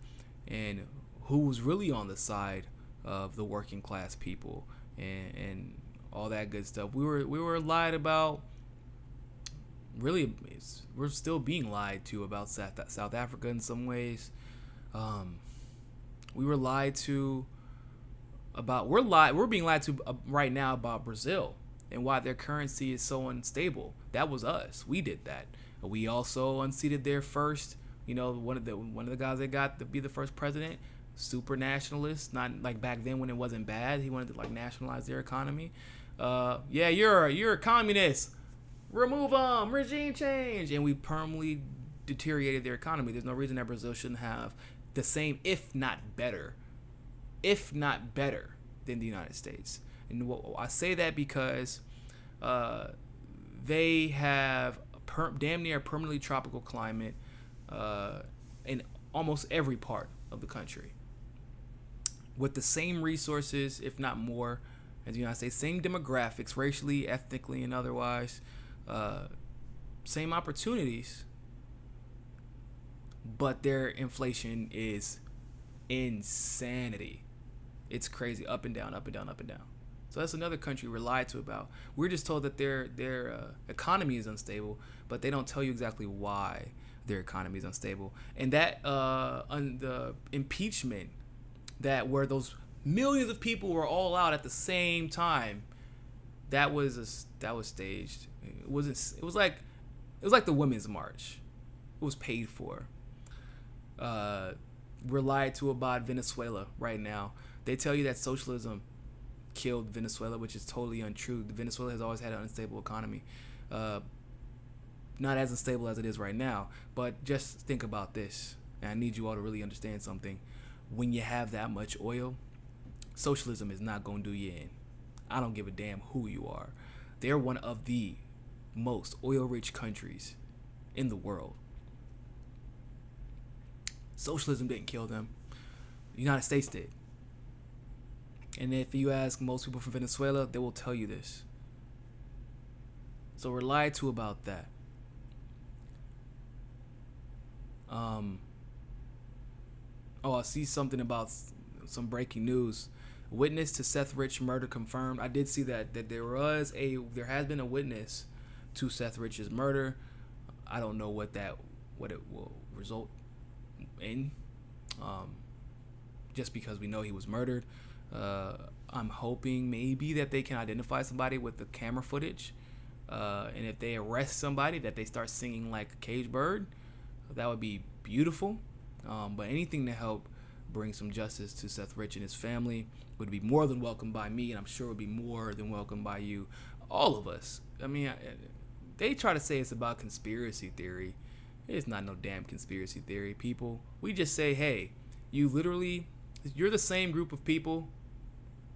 and who was really on the side of the working class people and all that good stuff. We were lied about. Really, we're still being lied to about South Africa in some ways. We were lied to about. We're being lied to right now about Brazil. and why their currency is so unstable. That was us. We did that. We also unseated their first, one of the guys that got to be the first president, super nationalist, not like back then when it wasn't bad. He wanted to like nationalize their economy. Yeah, you're a communist. Remove them, regime change, and we permanently deteriorated their economy. There's no reason that Brazil shouldn't have the same, if not better than the United States. And I say that because they have damn near permanently tropical climate in almost every part of the country, with the same resources, if not more, as the United States. Same demographics, racially, ethnically, and otherwise. Same opportunities, but their inflation is insanity. It's crazy, up and down, up and down, up and down. So that's another country we're lied to about. We're just told that their economy is unstable, but they don't tell you exactly why their economy is unstable. And that on the impeachment, that where those millions of people were all out at the same time, that was staged. It was like the Women's March. It was paid for. We're lied to about Venezuela right now. They tell you that socialism killed Venezuela, which is totally untrue. Venezuela has always had an unstable economy. Not as unstable as it is right now, but just think about this. And I need you all to really understand something. When you have that much oil, socialism is not going to do you in. I don't give a damn who you are. They're one of the most oil-rich countries in the world. Socialism didn't kill them. The United States did. And if you ask most people from Venezuela, they will tell you this. So we're lied to about that. I see something about some breaking news. Witness to Seth Rich murder confirmed. I did see that there has been a witness to Seth Rich's murder. I don't know what it will result in. Just because we know he was murdered. I'm hoping maybe that they can identify somebody with the camera footage. And if they arrest somebody, that they start singing like a caged bird. That would be beautiful. But anything to help bring some justice to Seth Rich and his family would be more than welcome by me, and I'm sure would be more than welcome by you, all of us. I mean, they try to say it's about conspiracy theory. It's not no damn conspiracy theory, people. We just say, hey, you're the same group of people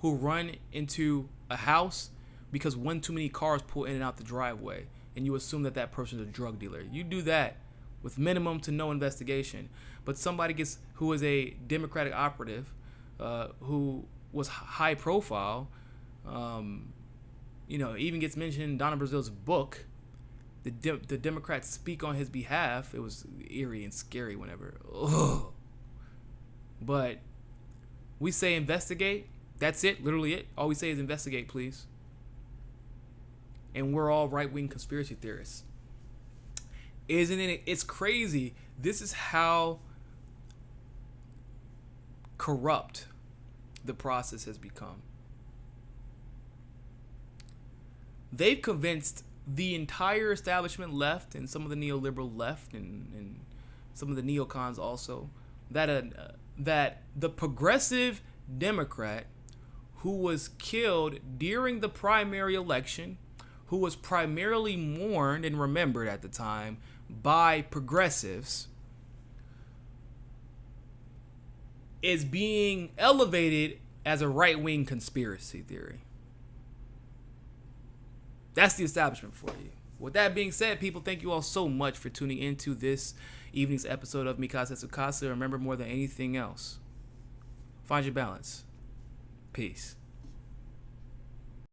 who run into a house because one too many cars pull in and out the driveway, and you assume that person's a drug dealer. You do that with minimum to no investigation. But somebody who is a Democratic operative, who was high profile, even gets mentioned in Donna Brazil's book. The Democrats speak on his behalf. It was eerie and scary whenever. Ugh. But we say investigate. That's it. Literally it. All we say is investigate, please. And we're all right-wing conspiracy theorists. Isn't it? It's crazy. This is how corrupt the process has become. They've convinced the entire establishment left, and some of the neoliberal left, and some of the neocons also, that the progressive Democrat who was killed during the primary election, who was primarily mourned and remembered at the time by progressives, is being elevated as a right-wing conspiracy theory. That's the establishment for you. With that being said, people, thank you all so much for tuning into this evening's episode of Mikasa Tsukasa. Remember, more than anything else, find your balance. Peace.